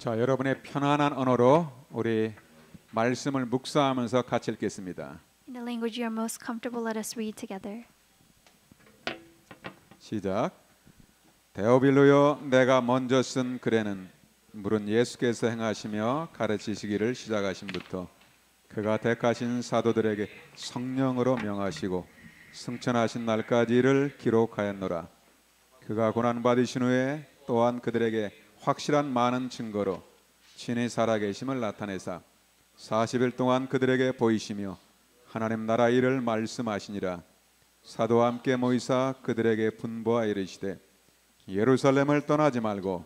자, 여러분의 편안한 언어로 우리 말씀을 묵상하면서 같이 읽겠습니다. In the language you are most comfortable, let us read together. 시작. 데오빌로여, 내가 먼저 쓴 글에는 물은 예수께서 행하시며 가르치시기를 시작하심부터 그가 택하신 사도들에게 성령으로 명하시고 승천하신 날까지를 기록하였노라. 그가 고난 받으신 후에 또한 그들에게 확실한 많은 증거로 친히 살아계심을 나타내사 40일 동안 그들에게 보이시며 하나님 나라 일을 말씀하시니라. 사도와 함께 모이사 그들에게 분부하 이르시되 예루살렘을 떠나지 말고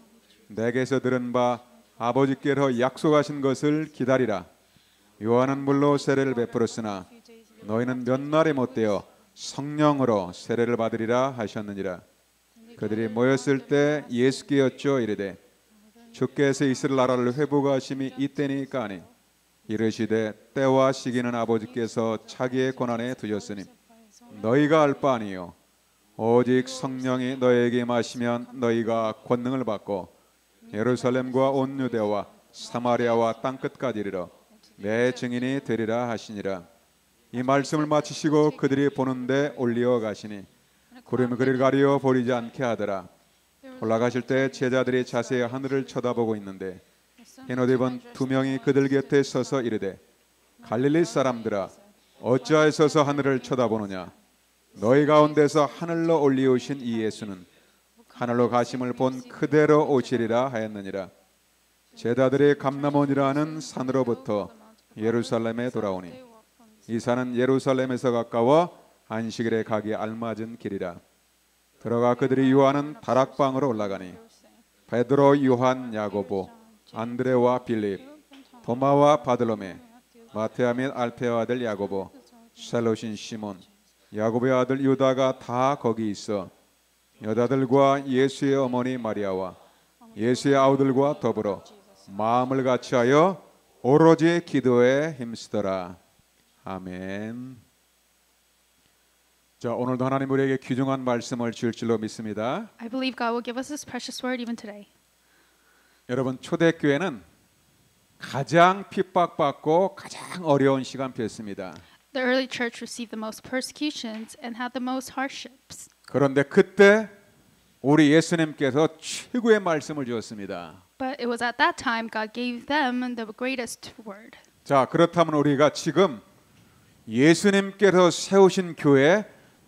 내게서 들은 바 아버지께로 약속하신 것을 기다리라. 요한은 물로 세례를 베풀었으나 너희는 몇 날이 못되어 성령으로 세례를 받으리라 하셨느니라. 그들이 모였을 때 예수께 여쭈어 이르되 주께서 이스라엘 나라를 회복하심이 이때니까 하니 이르시되 때와 시기는 아버지께서 자기의 권한에 두셨으니 너희가 알 바 아니요 오직 성령이 너희에게 임하시면 너희가 권능을 받고 예루살렘과 온 유대와 사마리아와 땅끝까지 이르러 내 증인이 되리라 하시니라. 이 말씀을 마치시고 그들이 보는데 올리어 가시니 구름이 그를 가리어 보이지 않게 하더라. 올라가실 때 제자들이 자세히 하늘을 쳐다보고 있는데 흰옷 입은 두 명이 그들 곁에 서서 이르되 갈릴리 사람들아 어찌하여 서서 하늘을 쳐다보느냐. 너희 가운데서 하늘로 올리우신 이 예수는 하늘로 가심을 본 그대로 오시리라 하였느니라. 제자들이 감람원이라는 산으로부터 예루살렘에 돌아오니 이 산은 예루살렘에서 가까워 안식일에 가기 알맞은 길이라. 들어가 그들이 유하는 다락방으로 올라가니 베드로, 요한, 야고보, 안드레와 빌립, 도마와 바들로메, 마테아 및 알페와 아들 야고보, 셀롯인 시몬, 야고보의 아들 유다가 다 거기 있어 여자들과 예수의 어머니 마리아와 예수의 아우들과 더불어 마음을 같이하여 오로지 기도에 힘쓰더라. 아멘. 자, 오늘도 하나님 우리에게 귀중한 말씀을 주실 줄로 믿습니다. I believe God will give us this precious word even today. 여러분, 초대교회는 가장 핍박받고 가장 어려운 시간표였습니다. The early church received the most persecutions and had the most hardships. 그런데 그때 우리 예수님께서 최고의 말씀을 주었습니다. But it was at that time God gave them the greatest word. 자, 그렇다면 우리가 지금 예수님께서 세우신 교회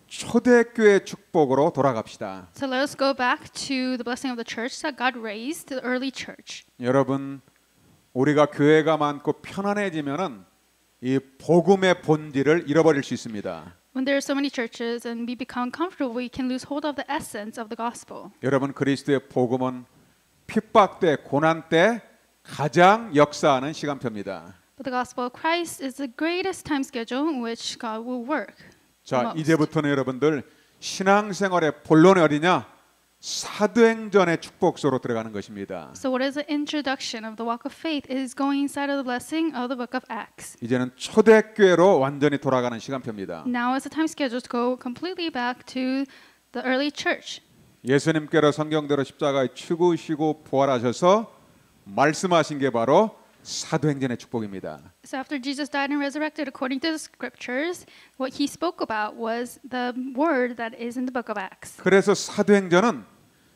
초대교회 축복으로 돌아갑시다. So let us go back to the blessing of the church that God raised, the early church. 여러분, 우리가 교회가 많고 편안해지면은 이 복음의 본질을 잃어버릴 수 있습니다. When there are so many churches and we become comfortable, we can lose hold of the essence of the gospel. 여러분, 그리스도의 복음은 핍박 때, 고난 때 가장 역사하는 시간표입니다. But the gospel of Christ is the greatest time schedule in which God will work. 자, 이제부터는 여러분들 신앙생활의 본론이 어디냐? 사도행전의 축복소로 들어가는 것입니다. So what is the introduction of the walk of faith? It is going inside of the blessing of the book of Acts. 이제는 초대교회로 완전히 돌아가는 시간표입니다. Now is the time schedule to go completely back to the early church. 예수님께서 성경대로 십자가에 죽으시고 부활하셔서 말씀하신 게 바로 사도행전의 축복입니다. So after Jesus died and resurrected according to the scriptures, what he spoke about was the word that is in the book of Acts. 그래서 사도행전은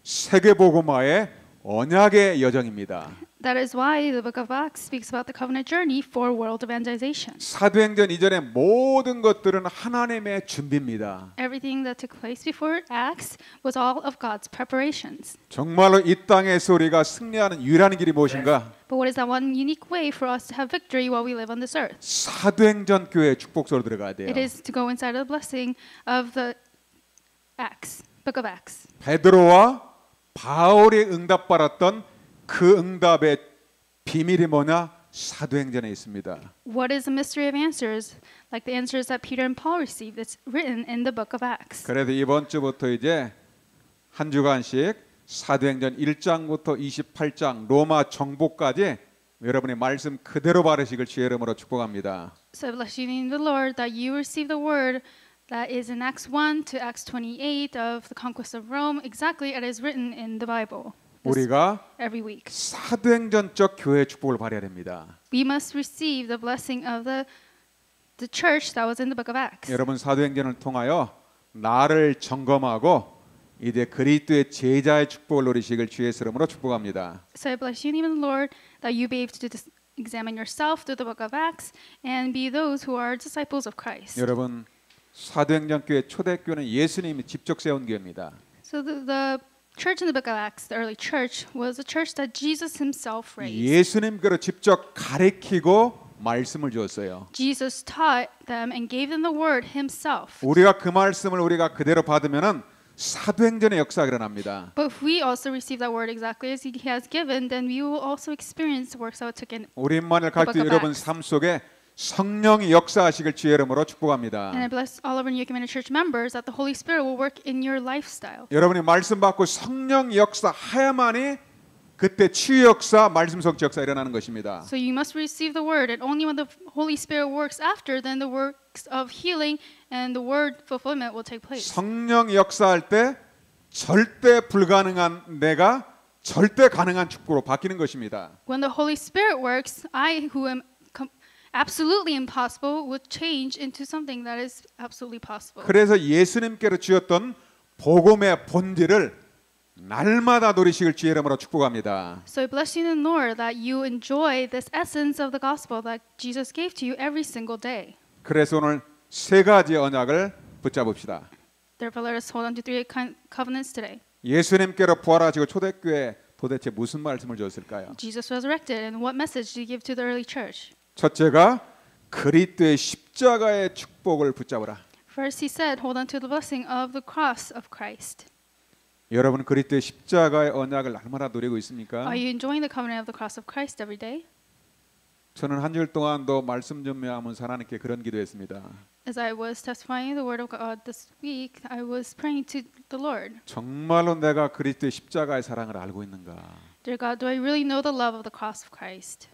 세계복음화의 언약의 여정입니다. That is why the book of Acts speaks about the covenant journey for world evangelization. 사도행전 이전의 모든 것들은 하나님의 준비입니다. Everything that took place before Acts was all of God's preparations. 정말로 이 땅에서 우리가 승리하는 유일한 길이 무엇인가? But what is that one unique way for us to have victory while we live on this earth? 사도행전 교회의 축복소로 들어가야 돼요. It is to go inside of the blessing of the Acts, book of Acts. 베드로와 바울이 응답받았던 그 응답의 비밀이 뭐냐? 사도행전에 있습니다. What is the mystery of answers? Like the answers that Peter and Paul received, it's written in the book of Acts. 그래서 이번 주부터 이제 한 주간씩 사도행전 1장부터 28장 로마 정복까지 여러분의 말씀 그대로 바르시길 주의 이름으로 축복합니다. So I bless you in the Lord that you receive the word that is in Acts 1 to Acts 28 of the conquest of Rome, exactly as it is written in the Bible. 우리가 every week. 사도행전적 교회 축복을 받아야 됩니다. We must receive the blessing of the church that was in the book of Acts. 여러분 사도행전을 통하여 나를 점검하고 이제 그리스도의 제자의 축복을 누리시길 주의 이름으로 축복합니다. So I bless you in the name of the Lord that you be able to examine yourself through the book of Acts and be those who are disciples of Christ. 여러분 사도행전 교회 초대교회는 예수님이 직접 세운 교회입니다. So the church in the book of Acts, the early church, was a church that Jesus himself raised. 예수님께로 직접 가르치고 말씀을 주었어요. Jesus taught them and gave them the word himself. 우리가 그 말씀을 우리가 그대로 받으면은 사도행전의 역사가 일어납니다. But if we also receive that word exactly as he has given, then we will also experience the works that took in. 우리만을 갈때 여러분 삶 속에 성령이 역사하시길 주의 이름으로 축복합니다. And I bless all of our New Community Church members that the Holy Spirit will work in your lifestyle. 여러분이 말씀 받고 성령 역사해야만이 그때 치유 역사, 말씀 성취 역사 일어나는 것입니다. So you must receive the word, and only when the Holy Spirit works after, then the works of healing and the word fulfillment will take place. 성령 역사할 때 절대 불가능한 내가 절대 가능한 축복으로 바뀌는 것입니다. When the Holy Spirit works, I who am absolutely impossible would change into something that is absolutely possible. 그래서 예수님께로 주었던 복음의 본질을 날마다 누리시길 주의 이름으로 축복합니다. So I bless you in the Lord that you enjoy this essence of the gospel that Jesus gave to you every single day. 그래서 오늘 세 가지 언약을 붙잡읍시다. Therefore, let us hold on to three covenants today. 예수님께로 부활하시고 초대교회 도대체 무슨 말씀을 주었을까요? Jesus resurrected, and what message did he give to the early church? 첫째가 그리스도의 십자가의 축복을 붙잡으라. First, he said, hold on to the blessing of the cross of Christ. 여러분 그리스도의 십자가의 언약을 날마다 누리고 있습니까? Are you enjoying the covenant of the cross of Christ every day? 저는 한 주일 동안도 말씀 전매하면서 하나님께 그런 기도했습니다. As I was testifying the word of God this week, I was praying to the Lord. 정말로 내가 그리스도의 십자가의 사랑을 알고 있는가? Dear God, do I really know the love of the cross of Christ?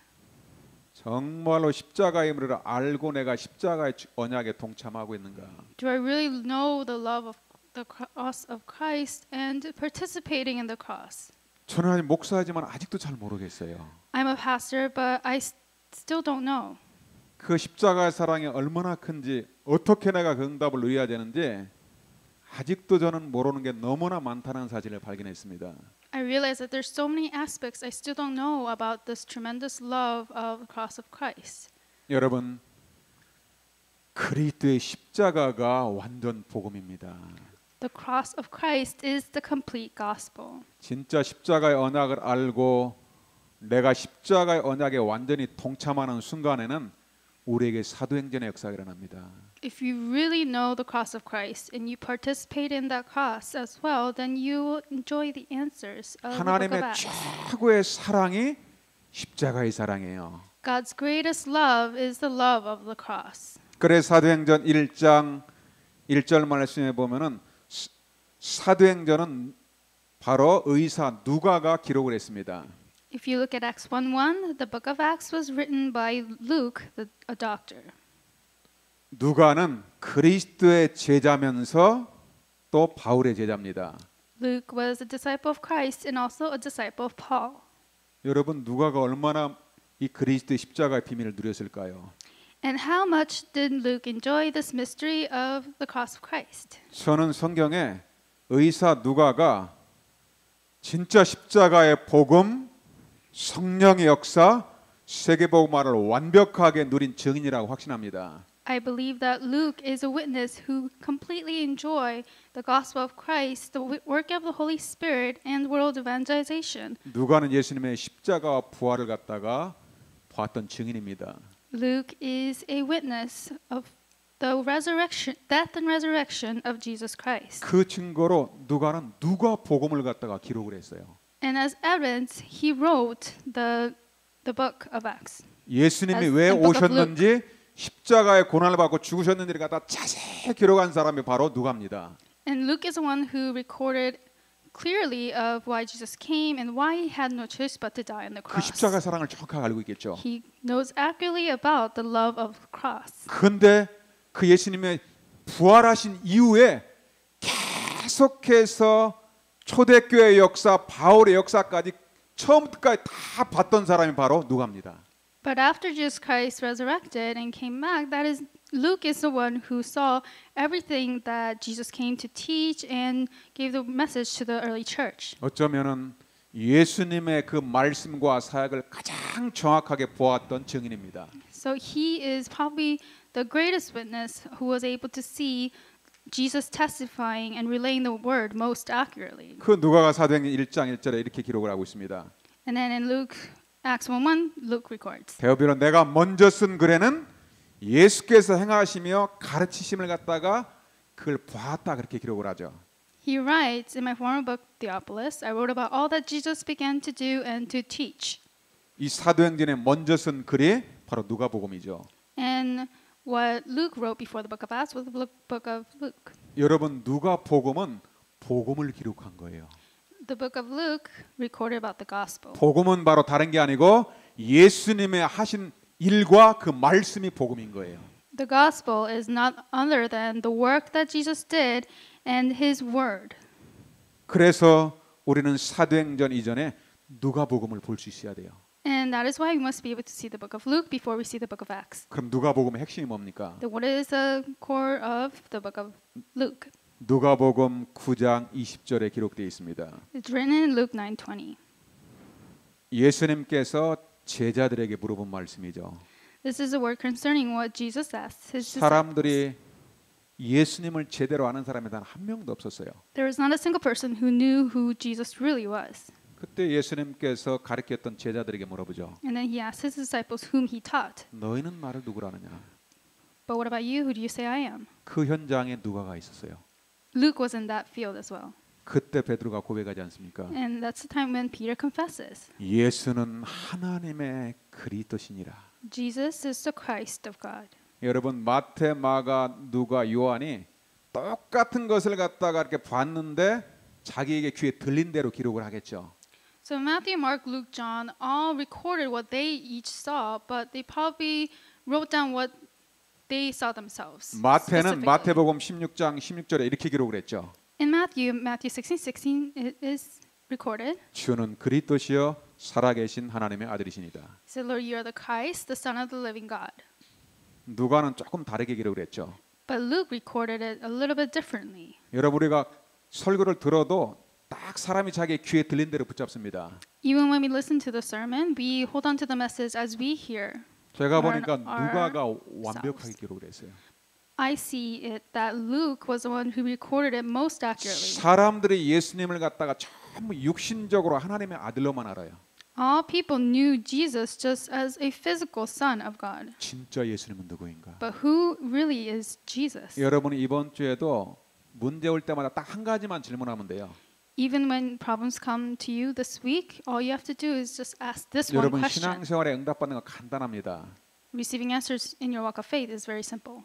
정말로 십자가의 의미를 알고 내가 십자가의 언약에 동참하고 있는가? Do I really know the love of the cross of Christ and participating in the cross? 저는 아직 목사지만 아직도 잘 모르겠어요. I'm a pastor, but I still don't know. 그 십자가의 사랑이 얼마나 큰지 어떻게 내가 그 응답을 누려야 되는지 아직도 저는 모르는 게 너무나 많다는 사실을 발견했습니다. I realize that there's so many aspects I still don't know about this tremendous love of the cross of Christ. 여러분 그리스도의 십자가가 완전 복음입니다. The cross of Christ is the complete gospel. 진짜 십자가의 언약을 알고 내가 십자가의 언약에 완전히 동참하는 순간에는 우리에게 사도행전의 역사가 일어납니다. If you really know the cross of Christ and you participate in that cross as well, then you will enjoy the answers of the book of 하나님의 Acts. 최고의 사랑이 십자가의 사랑이에요. God's greatest love is the love of the cross. 그래서 사도행전 1장 1절 말씀에 보면은 사도행전은 바로 의사 누가가 기록을 했습니다. If you look at Acts 1:1, the book of Acts was written by Luke, a doctor. 누가는 그리스도의 제자면서 또 바울의 제자입니다. Luke was a disciple of Christ and also a disciple of Paul. 여러분 누가가 얼마나 이 그리스도의 십자가의 비밀을 누렸을까요? And how much did Luke enjoy this mystery of the cross of Christ? 저는 성경에 의사 누가가 진짜 십자가의 복음, 성령의 역사, 세계복음화를 완벽하게 누린 증인이라고 확신합니다. I believe that Luke is a witness who completely enjoy the gospel of Christ, the work of the Holy Spirit, and world evangelization. 누가는 예수님의 십자가와 부활을 갖다가 봤던 증인입니다. Luke is a witness of the resurrection, death and resurrection of Jesus Christ. 그 증거로 누가는 누가 복음을 갖다가 기록을 했어요. And as evidence, he wrote the book of Acts. 예수님이 As 왜 the book of 오셨는지 십자가의 고난을 받고 죽으셨는지를 갖다 자세히 기록한 사람이 바로 누가입니다. And Luke is the one who recorded clearly of why Jesus came and why he had no choice but to die on the 그 cross. 십자가 사랑을 정확하게 알고 있겠죠. He knows accurately about the love of the cross. 그런데 그 예수님의 부활하신 이후에 계속해서 초대교회 역사, 바울의 역사까지 처음부터까지 다 봤던 사람이 바로 누가입니다. But after Jesus Christ resurrected and came back, that is Luke is the one who saw everything that Jesus came to teach and gave the message to the early church. 어쩌면은 예수님의 그 말씀과 사역을 가장 정확하게 보았던 증인입니다. So he is probably the greatest witness who was able to see Jesus testifying and relaying the word most accurately. 그 누가가 사도행전 1장 1절에 이렇게 기록을 하고 있습니다. And then in Luke, Acts 1:1, Luke records. 데오빌로 내가 먼저 쓴 글에는 예수께서 행하시며 가르치심을 갖다가 그걸 보았다 그렇게 기록을 하죠. He writes, in my former book, Theophilus, I wrote about all that Jesus began to do and to teach. 이 사도행전에 먼저 쓴 글이 바로 누가복음이죠. And what Luke wrote before the book of Acts was the book of Luke. 여러분 누가복음은 복음을 기록한 거예요. The book of Luke recorded about the gospel. 복음은 바로 다른 게 아니고 예수님의 하신 일과 그 말씀이 복음인 거예요. The gospel is not other than the work that Jesus did and his word. 그래서 우리는 사도행전 이전에 누가복음을 볼 수 있어야 돼요. And that is why we must be able to see the book of Luke before we see the book of Acts. 그럼 누가복음의 핵심이 뭡니까? Then what is the core of the book of Luke? 누가복음 9장 20절에 기록되어 있습니다. It's written in Luke 9:20. 예수님께서 제자들에게 물어본 말씀이죠. This is a word concerning what Jesus asked his disciples. 사람들이 예수님을 제대로 아는 사람이 단 한 명도 없었어요. There was not a single person who knew who Jesus really was. 그때 예수님께서 가르쳤던 제자들에게 물어보죠. And then he asked his disciples whom he taught. 너희는 나를 누구라 하느냐? But what about you? Who do you say I am? 그 현장에 누가가 있었어요. Luke was in that field as well. 그때 베드로가 고백하지 않습니까? And that's the time when Peter confesses. 예수는 하나님의 그리스도시니라. Jesus is the Christ of God. 여러분 마태, 마가, 누가, 요한이 똑같은 것을 갖다가 이렇게 봤는데 자기에게 귀에 들린 대로 기록을 하겠죠. So Matthew, Mark, Luke, John all recorded what they each saw, but they probably wrote down what they saw themselves. 마태는 specifically. 마태복음 16장 16절에 이렇게 기록을 했죠. In Matthew 16:16 it is recorded. 주는 그리스도시여 살아계신 하나님의 아들이시니다. He said, Lord, you are the Christ, the Son of the living God. 누가는 조금 다르게 기록을 했죠. But Luke recorded it a little bit differently. 여러분 우리가 설교를 들어도 딱 사람이 자기 귀에 들린 대로 붙잡습니다. Even when we listen to the sermon, we hold on to the message as we hear. 제가 Learn 보니까 our 누가가 완벽하게 기록을 했어요. I see it that Luke was the one who recorded it most accurately. 사람들이 예수님을 갖다가 전부 육신적으로 하나님의 아들로만 알아요. All people knew Jesus just as a physical son of God. 진짜 예수님은 누구인가? But who really is Jesus? 여러분이 이번 주에도 문제 올 때마다 딱 한 가지만 질문하면 돼요. Even when problems come to you this week, all you have to do is just ask this one 여러분 question. 신앙생활에 응답받는 거 간단합니다. Receiving answers in your walk of faith is very simple.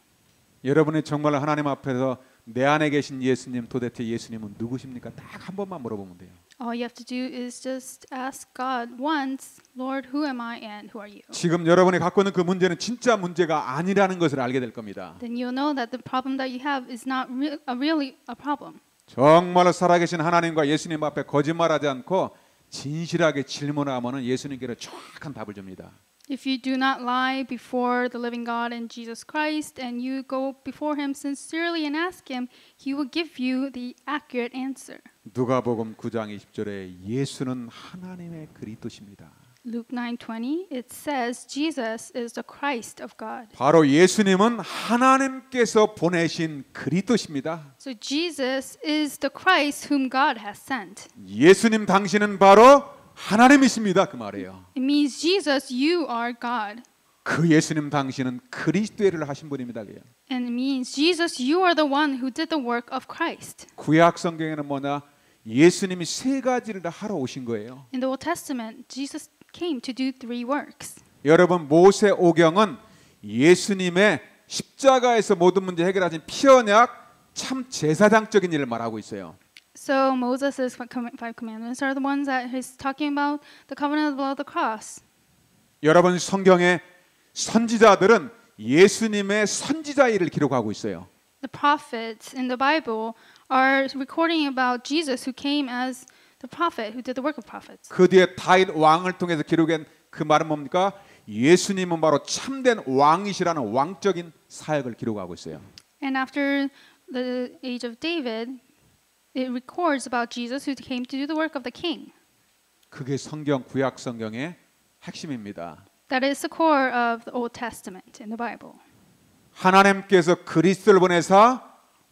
여러분이 정말 하나님 앞에서 내 안에 계신 예수님 도대체 예수님은 누구십니까? 딱 한 번만 물어보면 돼요. All you have to do is just ask God once, Lord, who am I and who are you? 지금 여러분이 갖고 있는 그 문제는 진짜 문제가 아니라는 것을 알게 될 겁니다. Then you'll know that the problem that you have is not really a problem. 정말로 살아계신 하나님과 예수님 앞에 거짓말하지 않고 진실하게 질문하면은 예수님께는 정확한 답을 줍니다. If you do not lie before the living God and Jesus Christ and you go before him sincerely and ask him, he will give you the accurate answer. 누가복음 9장 20절에 예수는 하나님의 그리스도십니다. Luke 9:20 it says Jesus is the Christ of God. 바로 예수님은 하나님께서 보내신 그리스도십니다. So Jesus is the Christ whom God has sent. 예수님 당신은 바로 하나님이십니다. 그 말이에요. It means Jesus, you are God. 그 예수님 당신은 그리스도의 일을 하신 분입니다. 그래요. And it means Jesus, you are the one who did the work of Christ. 구약 성경에는 뭐냐? 예수님이 세 가지를 다 하러 오신 거예요. In the Old Testament, Jesus came to do three works. 여러분 모세 오경은 예수님의 십자가에서 모든 문제 해결하신 피언약 참 제사장적인 일을 말하고 있어요. So Moses' five commandments are the ones that he's talking about the covenant of the blood of the cross. 여러분 성경의 선지자들은 예수님의 선지자 일을 기록하고 있어요. The prophets in the Bible are recording about Jesus who came as the prophet who did the work of prophets. 그 뒤에 다윗 왕을 통해서 기록한 그 말은 뭡니까? 예수님은 바로 참된 왕이시라는 왕적인 사역을 기록하고 있어요. And after the age of David, it records about Jesus who came to do the work of the king. 그게 성경 구약 성경의 핵심입니다. That is the core of the Old Testament in the Bible. 하나님께서 그리스도를 보내사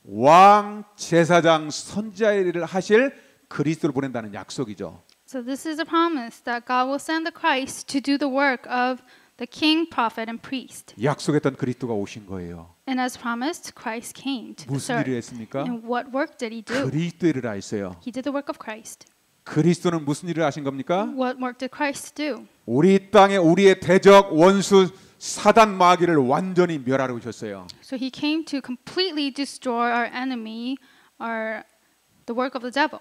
왕, 제사장, 선지자의 일을 하실 그리스도를 보낸다는 약속이죠. So this is a promise that God will send the Christ to do the work of the king, prophet, and priest. 약속했던 그리스도가 오신 거예요. And as promised, Christ came to 무슨 serve. 일을 했습니까? And what work did he do? 그리스도 일을 하셨어요. He did the work of Christ. 그리스도는 무슨 일을 하신 겁니까? What work did Christ do? 우리 땅에 우리의 대적 원수 사단 마귀를 완전히 멸하러 오셨어요. So he came to completely destroy our enemy, the work of the devil.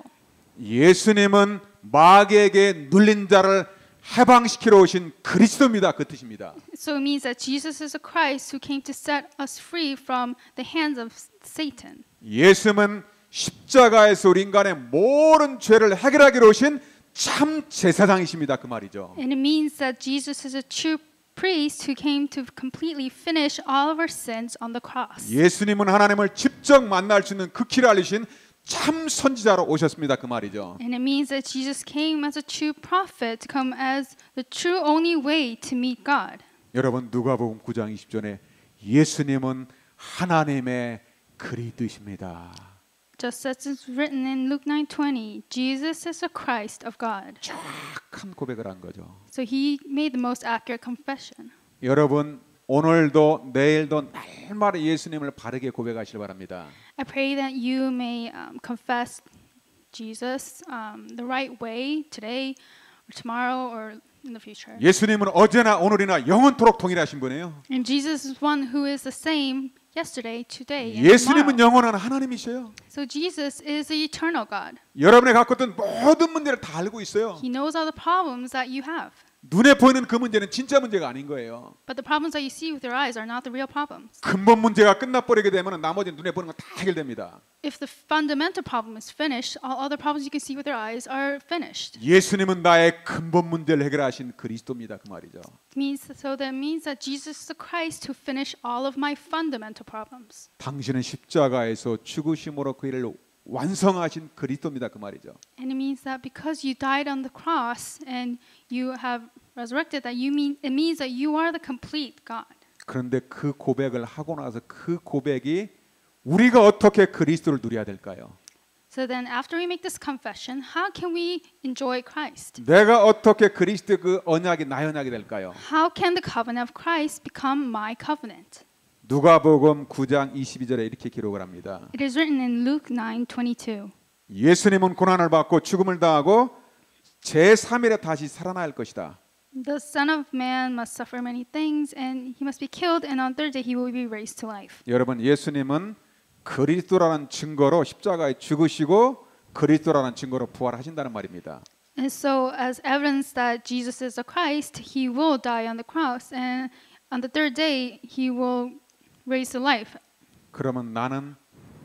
예수님은 마귀에게 눌린 자를 해방시키러 오신 그리스도입니다. 그 뜻입니다. So it means that Jesus is a Christ who came to set us free from the hands of Satan. 예수님은 십자가에서 우리 인간의 모든 죄를 해결하기로 오신 참 제사장이십니다. 그 말이죠. And it means that Jesus is a true priest who came to completely finish all of our sins on the cross. 예수님은 하나님을 직접 만날 수 있는 그 길을 알리신 참 선지자로 오셨습니다. 그 말이죠. And it means that Jesus came as a true prophet to come as the true only way to meet God. 여러분 누가복음 9장 20절에 예수님은 하나님의 그리스도이십니다. Just as it's written in Luke 9:20, Jesus is the Christ of God. 정확한 고백을 한 거죠. So he made the most accurate confession. 여러분 오늘도 내일도 날마다 예수님을 바르게 고백하시길 바랍니다. I pray that you may confess Jesus the right way today or tomorrow or in the future. 예수님은 어제나 오늘이나 영원토록 동일하신 분이에요. And Jesus is one who is the same yesterday, today, and 예수님은 tomorrow. 영원한 하나님이셔요. So Jesus is the eternal God. 여러분이 갖고 있던 모든 문제를 다 알고 있어요. He knows all the problems that you have. 눈에 보이는 그 문제는 진짜 문제가 아닌 거예요. But the problems that you see with your eyes are not the real problems. 근본 문제가 끝나버리게 되면 나머지 눈에 보이는 건 다 해결됩니다. If the fundamental problem is finished, all other problems you can see with your eyes are finished. 예수님은 나의 근본 문제를 해결하신 그리스도입니다. 그 말이죠. That means that Jesus is the Christ who finished all of my fundamental problems. 당신은 십자가에서 죽으심으로 그 일을 완성하신 그리스도입니다. 그 말이죠. And it means that because you died on the cross and you have resurrected, it means that you are the complete God. 그런데 그 고백을 하고 나서 그 고백이 우리가 어떻게 그리스도를 누려야 될까요? So then after we make this confession, how can we enjoy Christ? 내가 어떻게 그리스도 그 언약이 나의 언약이 될까요? How can the covenant of Christ become my covenant? 누가복음 9장 22절에 이렇게 기록을 합니다. It is written in Luke 9:22. 예수님은 고난을 받고 죽음을 당하고 제3일에 다시 살아날 것이다. The Son of Man must suffer many things, and he must be killed, and on third day he will be raised to life. 여러분 예수님은 그리스도라는 증거로 십자가에 죽으시고 그리스도라는 증거로 부활하신다는 말입니다. And so, as evidence that Jesus is the Christ, he will die on the cross, and on the third day he will raise to life. 그러면 나는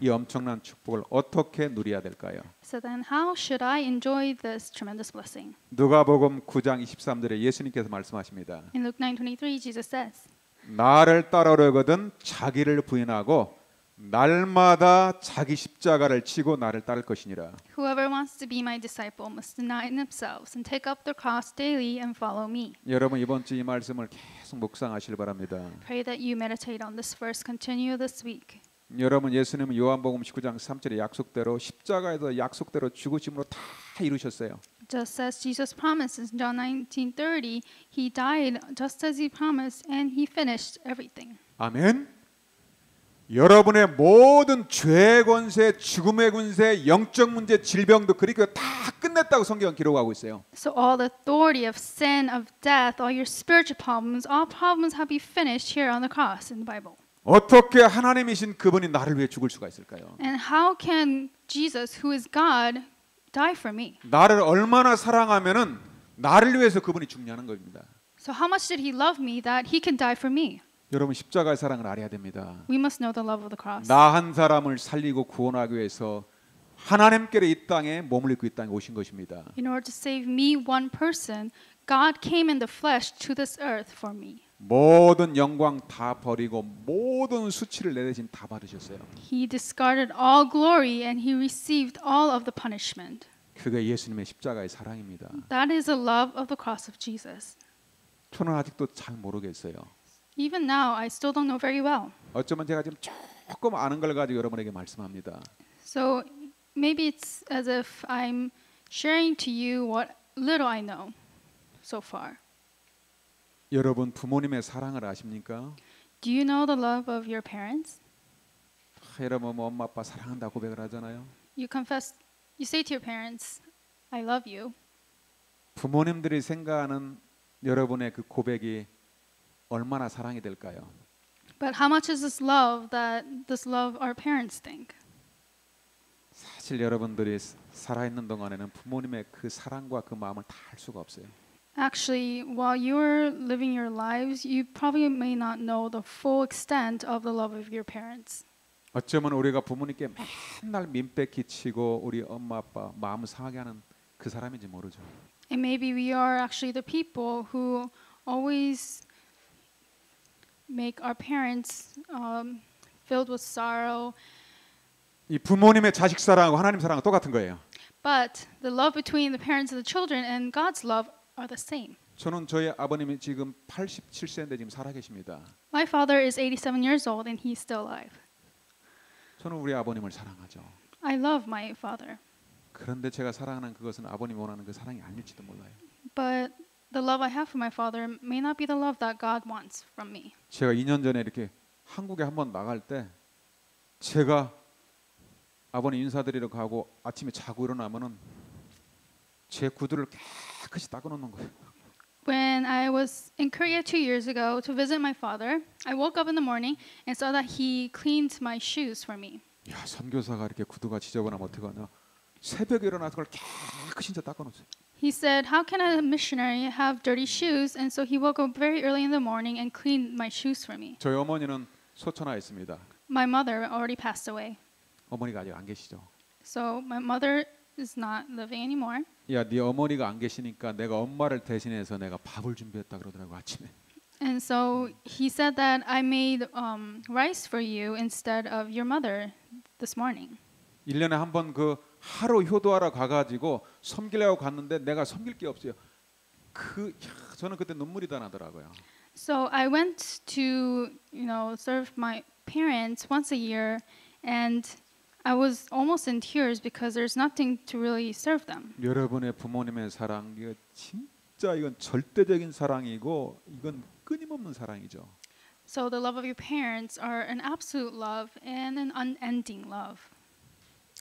이 엄청난 축복을 어떻게 누려야 될까요? So then, how should I enjoy this tremendous blessing? 누가복음 9장 23절에 예수님께서 말씀하십니다. In Luke 9:23, Jesus says, 나를 따르려거든 자기를 부인하고 날마다 자기 십자가를 지고 나를 따를 것이니라. "Whoever wants to be my disciple must deny themselves and take up their cross daily and follow me." 여러분 이번 주 이 말씀을 계속 묵상하시길 바랍니다. Pray that you meditate on this verse, continue this week. 여러분 예수님은 요한복음 19장 3절의 약속대로 십자가에서 약속대로 죽으심으로 다 이루셨어요. Just as Jesus promised in John 19:30, he died just as he promised, and he finished everything. 아멘. 여러분의 모든 죄 권세, 죽음의 권세, 영적 문제, 질병도 그리고 다 끝냈다고 성경은 기록하고 있어요. So all the authority of sin, of death, all your spiritual problems, all problems have been finished here on the cross in the Bible. 어떻게 하나님이신 그분이 나를 위해 죽을 수가 있을까요? And how can Jesus, who is God, die for me? 나를 얼마나 사랑하면은 나를 위해서 그분이 죽냐는 겁니다. So how much did he love me that he can die for me? 여러분 십자가의 사랑을 알아야 됩니다. We must know the love of the cross. 나 한 사람을 살리고 구원하기 위해서 하나님께로 이 땅에 몸을 입고 이 땅에 오신 것입니다. In order to save me, one person, God came in the flesh to this earth for me. 모든 영광 다 버리고 모든 수치를 내 대신 다 받으셨어요. He discarded all glory and he received all of the punishment. 그게 예수님의 십자가의 사랑입니다. That is the love of the cross of Jesus. 저는 아직도 잘 모르겠어요. Even now, I still don't know very well. 어쩌면 제가 지금 조금 아는 걸 가지고 여러분에게 말씀합니다. So maybe it's as if I'm sharing to you what little I know so far. 여러분 부모님의 사랑을 아십니까? Do you know the love of your parents? 여러분 뭐 엄마 아빠 사랑한다 고백을 하잖아요. You say to your parents, I love you. 부모님들이 생각하는 여러분의 그 고백이 얼마나 사랑이 될까요? But how much is this love our parents think? 사실 여러분들이 살아있는 동안에는 부모님의 그 사랑과 그 마음을 다 알 수가 없어요. Actually, while you're living your lives, you probably may not know the full extent of the love of your parents. 어쩌면 우리가 부모님께 맨날 민폐 끼치고 우리 엄마 아빠 마음 상하게 하는 그 사람인지 모르죠. And maybe we are actually the people who always make our parents filled with sorrow. 이 부모님의 자식 사랑하고 하나님 사랑은 똑같은 거예요. But the love between the parents and the children and God's love are the same. 저는 저희 아버님이 지금 87세인데 지금 살아계십니다. My father is 87 years old and he's still alive. 저는 우리 아버님을 사랑하죠. I love my father. 그런데 제가 사랑하는 그것은 아버님이 원하는 그 사랑이 아닐지도 몰라요. But the love I have for my father may not be the love that God wants from me. 제가 2년 전에 이렇게 한국에 한번 나갈 때 제가 아버님 인사드리러 가고 아침에 자고 일어나면은 제 구두를 깨끗이 닦아놓는 거예요. When I was in Korea 2 years ago to visit my father, I woke up in the morning and saw that he cleaned my shoes for me. 야, 선교사가 이렇게 구두가 지저분하면 어떡하냐? 새벽에 일어나서 그걸 깨끗이 진짜 닦아놓았어요. He said, "How can a missionary have dirty shoes?" And so he woke up very early in the morning and cleaned my shoes for me. 저희 어머니는 소천하에 있습니다. My mother already passed away. 어머니가 아직 안 계시죠. So my mother is not living anymore. 야, 네 어머니가 안 계시니까 내가 엄마를 대신해서 내가 밥을 준비했다 그러더라고 아침에. And so he said that I made rice for you instead of your mother this morning. 1년에 한 번 그 하루 효도하러 가가지고 섬기려고 갔는데 내가 섬길 게 없어요. 저는 그때 눈물이 다 나더라고요. So I went to, serve my parents once a year, and I was almost in tears because there's nothing to really serve them. 여러분의 부모님의 사랑 이거 진짜 이건 절대적인 사랑이고 이건 끊임없는 사랑이죠. So the love of your parents are an absolute love and an unending love.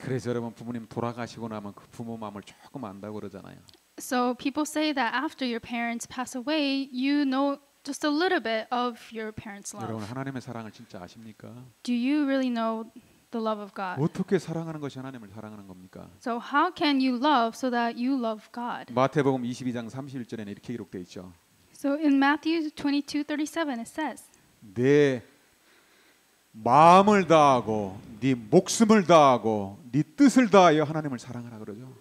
그래서 여러분 부모님 돌아가시고 나면 그 부모 마음을 조금 안다고 그러잖아요. So people say that after your parents pass away, you know just a little bit of your parents' 여러분 love. 하나님의 사랑을 진짜 아십니까? Do you really know the love of God? 어떻게 사랑하는 것이 하나님을 사랑하는 겁니까? So how can you love so that you love God? 마태복음 22장 31절에는 이렇게 기록되어 있죠. So in Matthew 22:37 it says, 내 마음을 다하고 네 목숨을 다하고 네 뜻을 다하여 하나님을 사랑하라 그러죠.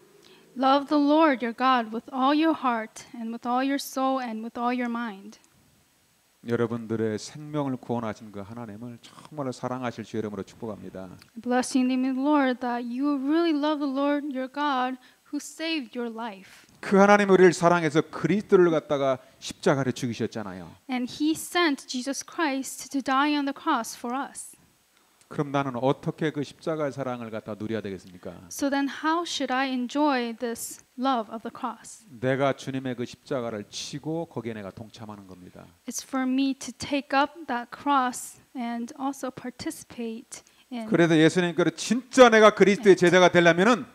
"Love the Lord your God with all your heart and with all your soul and with all your mind." 여러분들의 생명을 구원하신 그 하나님을 정말로 사랑하실 주 이름으로 축복합니다. Blessed in the name of the Lord that you really love the Lord your God who saved your life. 그 하나님 우리를 사랑해서 그리스도를 갖다가 십자가에 죽이셨잖아요. And he sent Jesus Christ to die on the cross for us. 그럼 나는 어떻게 그 십자가의 사랑을 갖다 누려야 되겠습니까? So then how should I enjoy this love of the cross? 내가 주님의 그 십자가를 치고 거기에 내가 동참하는 겁니다. It's for me to take up that cross and also participate in. 그래서 예수님께서 진짜 내가 그리스도의 제자가 되려면은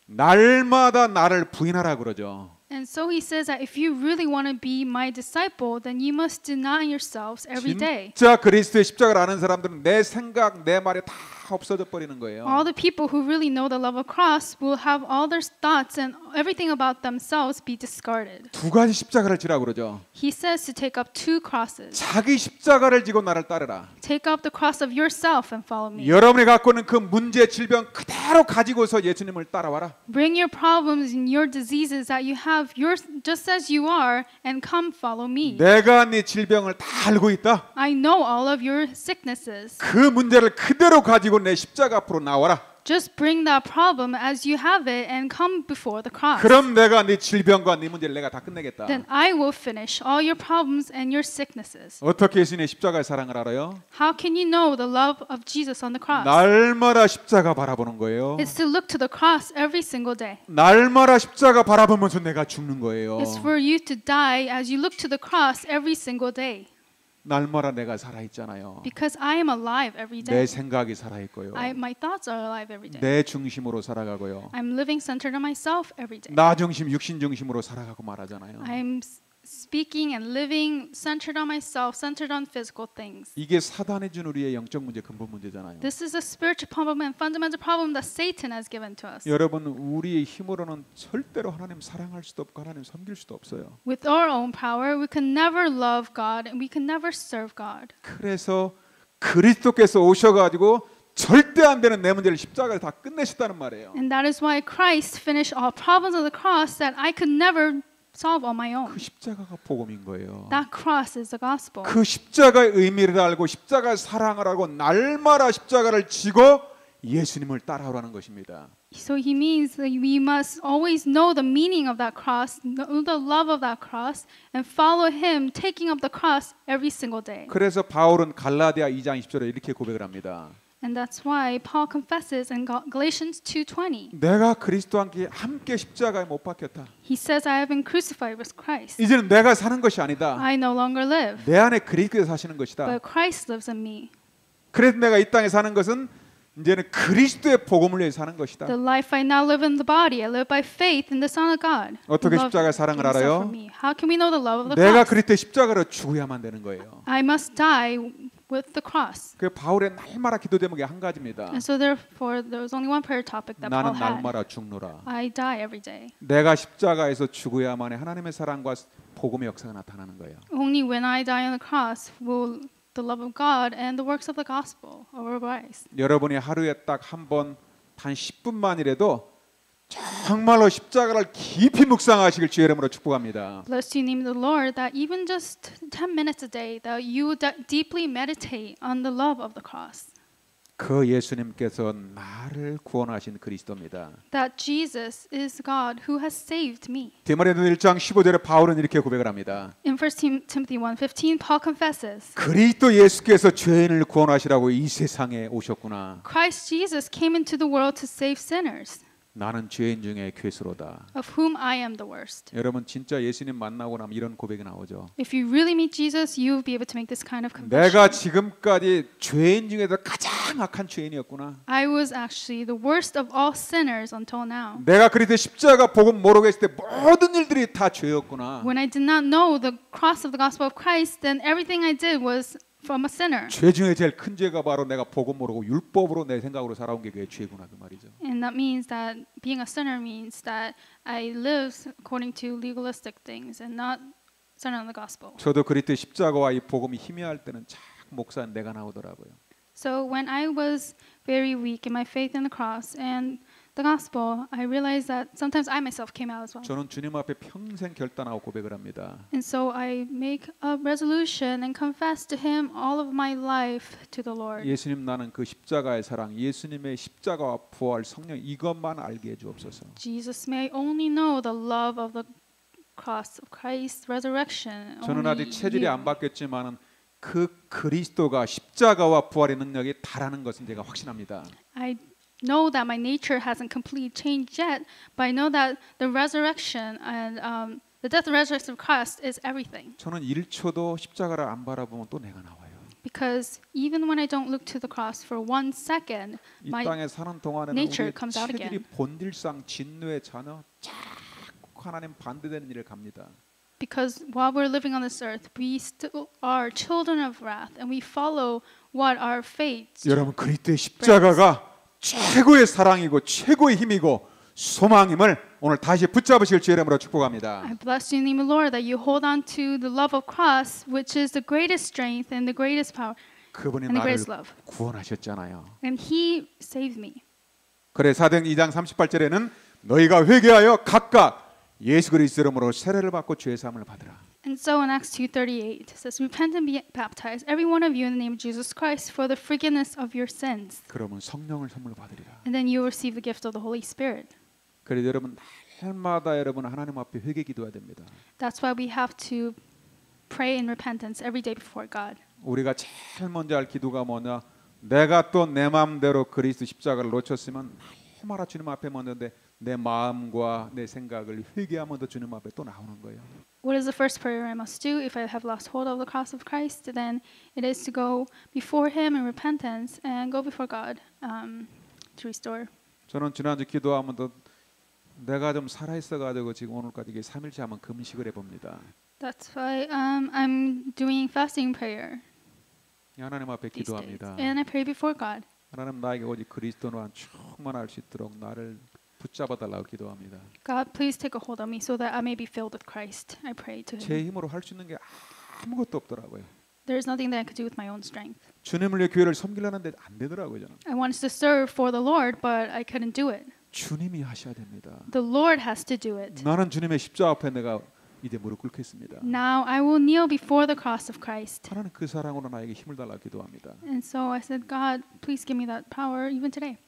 날마다 나를 부인하라 그러죠. And so he says that if you really want to be my disciple, then you must deny yourselves every day. 진짜 그리스도의 십자가를 아는 사람들은 내 생각, 내 말이 다 없어져 버리는 거예요. All the people who really know the love of cross will have all their thoughts and everything about themselves be discarded. 두 가지 십자가를 지라 그러죠. He says to take up two crosses. 자기 십자가를 지고 나를 따르라. Take up the cross of yourself and follow me. 여러분이 갖고 있는 그 문제, 질병 그대로 그대로 가지고서 예수님을 따라와라. Bring your problems and your diseases that you have, just as you are, and come follow me. 내가 네 질병을 다 알고 있다. I know all of your sicknesses. 그 문제를 그대로 가지고 내 십자가 앞으로 나와라. Just bring that problem as you have it and come before the cross. 그럼 내가 네 질병과 네 문제를 내가 다 끝내겠다. Then I will finish all your problems and your sicknesses. 어떻게 예수님의 십자가의 사랑을 알아요? How can you know the love of Jesus on the cross? 날마다 십자가 바라보는 거예요. It's to look to the cross every single day. 날마다 십자가 바라보면서 내가 죽는 거예요. It's for you to die as you look to the cross every single day. 날마다 내가 살아있잖아요. Because I am alive every 내 day. 생각이 살아있고요. My thoughts are alive every day. 내 중심으로 살아가고요. I'm living centered on myself every day. 나 중심, 육신 중심으로 살아가고 말하잖아요. I'm speaking and living centered on myself, centered on physical things. 이게 사단이 준 우리의 영적 문제, 근본 문제잖아요. This is a spiritual problem and fundamental problem that Satan has given to us. 여러분, 우리의 힘으로는 절대로 하나님 사랑할 수도 없고 하나님 섬길 수도 없어요. With our own power, we can never love God and we can never serve God. 그래서 그리스도께서 오셔가지고 절대 안 되는 내 문제를 십자가에 다 끝내셨다는 말이에요. And that is why Christ finished all problems of the cross that I could never solve on my 그 own. 십자가가 복음인 거예요. That cross is the gospel. 그 십자가의 의미를 알고 십자가의 사랑을 알고 날마다 십자가를 지고 예수님을 따라오라는 것입니다. So he means that we must always know the meaning of that cross, know the love of that cross, and follow him taking up the cross every single day. 그래서 바울은 갈라디아 2장 20절에 이렇게 고백을 합니다. And that's why Paul confesses in Galatians 2:20. 내가 그리스도와 함께 십자가에 못 박혔다. He says, I have been crucified with Christ. 이제는 내가 사는 것이 아니다. I no longer live, 내 안에 그리스도께서 사시는 것이다. but Christ lives in me. 그래서 내가 이 땅에 사는 것은 이제는 그리스도의 복음을 위해 사는 것이다. The life I now live in the body, I live by faith in the Son of God. 어떻게 who loved 십자가의 사랑을 himself 알아요? for me. How can we know the love of the 내가 cross? 그리스도의 십자가로 죽어야만 되는 거예요. I must die with the cross. 그 바울의 날마다 기도 제목이 한 가지입니다. And so therefore, there was only one prayer topic that 나는 Paul had. 날마다 죽노라. I die every day. 내가 십자가에서 죽어야만이 하나님의 사랑과 복음의 역사가 나타나는 거예요. Only when I die on the cross will the love of God and the works of the gospel arise. 여러분이 하루에 딱 한 번 단 10분만이라도 정말로 십자가를 깊이 묵상하시길 주의 이름으로 축복합니다. Bless you in the name of the Lord that even just 10 minutes a day that you deeply meditate on the love of the cross. 그 예수님께서 나를 구원하신 그리스도입니다. That Jesus is God who has saved me. 디모데전 1장 15절에 바울은 이렇게 고백을 합니다. In 1 Timothy 1:15, Paul confesses, 그리스도 예수께서 죄인을 구원하시라고 이 세상에 오셨구나. Christ Jesus came into the world to save sinners, 나는 죄인 중에 괴수로다. of whom I am the worst. 여러분 진짜 예수님 만나고 나면 이런 고백이 나오죠. If you really meet Jesus, you will be able to make this kind of 내가 confession. 지금까지 죄인 중에서 가장 악한 죄인이었구나. I was actually the worst of all sinners until now. 내가 그리스도 십자가 복음 모르고 있을 때 모든 일들이 다 죄였구나. When I did not know the cross of the gospel of Christ, then everything I did was from a sinner. 죄 중에 제일 큰 죄가 바로 내가 복음 모르고 율법으로 내 생각으로 살아온 게 그게 죄구나 그 말이죠. And that means that being a sinner means that I live according to legalistic things and not centered on the gospel. 저도 그리스도 십자가와 이 복음이 희미할 때는 참 목사 내가 나오더라고요. So when I was very weak in my faith in the cross and the gospel, I realized that sometimes I myself came out as well. 저는 주님 앞에 평생 결단하고 고백을 합니다. And so I make a resolution and confess to Him all of my life to the Lord. 예수님 나는 그 십자가의 사랑, 예수님의 십자가와 부활, 성령 이것만 알게 해주옵소서. Jesus, may I only know the love of the cross of Christ, resurrection. 저는 only 아직 체질이 you. 안 바뀌었지만은 그 그리스도가 십자가와 부활의 능력이 다라는 것은 제가 확신합니다. I know that my nature hasn't completely changed yet, but I know that the resurrection and the death and resurrection of Christ is everything. 저는 1초도 십자가를 안 바라보면 또 내가 나와요. Because even when I don't look to the cross for 1 second, 이 my 땅에 사는 동안에는 nature 우리 comes out 체질이 again. 본질상 진노의 자녀 자꾸 하나님 반대되는 일을 갑니다. Because while we're living on this earth, we still are children of wrath, and we follow what our fate. 여러분 그리스도의 십자가가 최고의 사랑이고 최고의 힘이고 소망임을 오늘 다시 붙잡으실 주의 이름으로 축복합니다. I bless you in the name of the Lord that you hold on to the love of cross, which is the greatest strength and the greatest power 그분이 and the 나를 greatest love. 구원하셨잖아요. And He saved me. 그래 사도행 2장 38절에는 너희가 회개하여 각각 예수 그리스도 이름으로 세례를 받고 죄 사함을 받으라. And so in Acts 2:38 it says, "Repent and be baptized, every one of you, in the name of Jesus Christ, for the forgiveness of your sins." 그러면 성령을 선물로 받으리라. And then you will receive the gift of the Holy Spirit. 그래서 여러분 날마다 여러분 하나님 앞에 회개 기도해야 됩니다. That's why we have to pray in repentance every day before God. 우리가 제일 먼저 할 기도가 뭐냐? 내가 또 내 마음대로 그리스도 십자가를 놓쳤으면 날마다 주님 앞에 먼저인데 내 마음과 내 생각을 회개하면서 주님 앞에 또 나오는 거예요. What is the first prayer I must do if I have lost hold of the cross of Christ? Then it is to go before Him in repentance and go before God to restore. 저는 지난주 기도하면서 내가 좀 살아 있어가지고 지금 오늘까지 이게 3일째 한번 금식을 해봅니다. That's why I'm doing fasting prayer 하나님 앞에 these days, 기도합니다. and I pray before God. 하나님 나에게 오직 그리스도만 충만할 수 있도록 나를 붙잡아 달라고 기도합니다. God, please take a hold of me so that I may be filled with Christ. I pray to 제 Him. 힘으로 할 수 있는 게 아무것도 없더라고요. There is nothing that I could do with my own strength. 주님을 위해 교회를 섬기려는데 안 되더라고요. 저는. I wanted to serve for the Lord, but I couldn't do it. 주님이 하셔야 됩니다. The Lord has to do it. 나는 주님의 십자가 앞에 내가 이제 무릎 꿇겠습니다. Now I will kneel before the cross of Christ. 하나님 그 사랑으로 나에게 힘을 달라고 기도합니다. And so I said, God, please give me that power even today.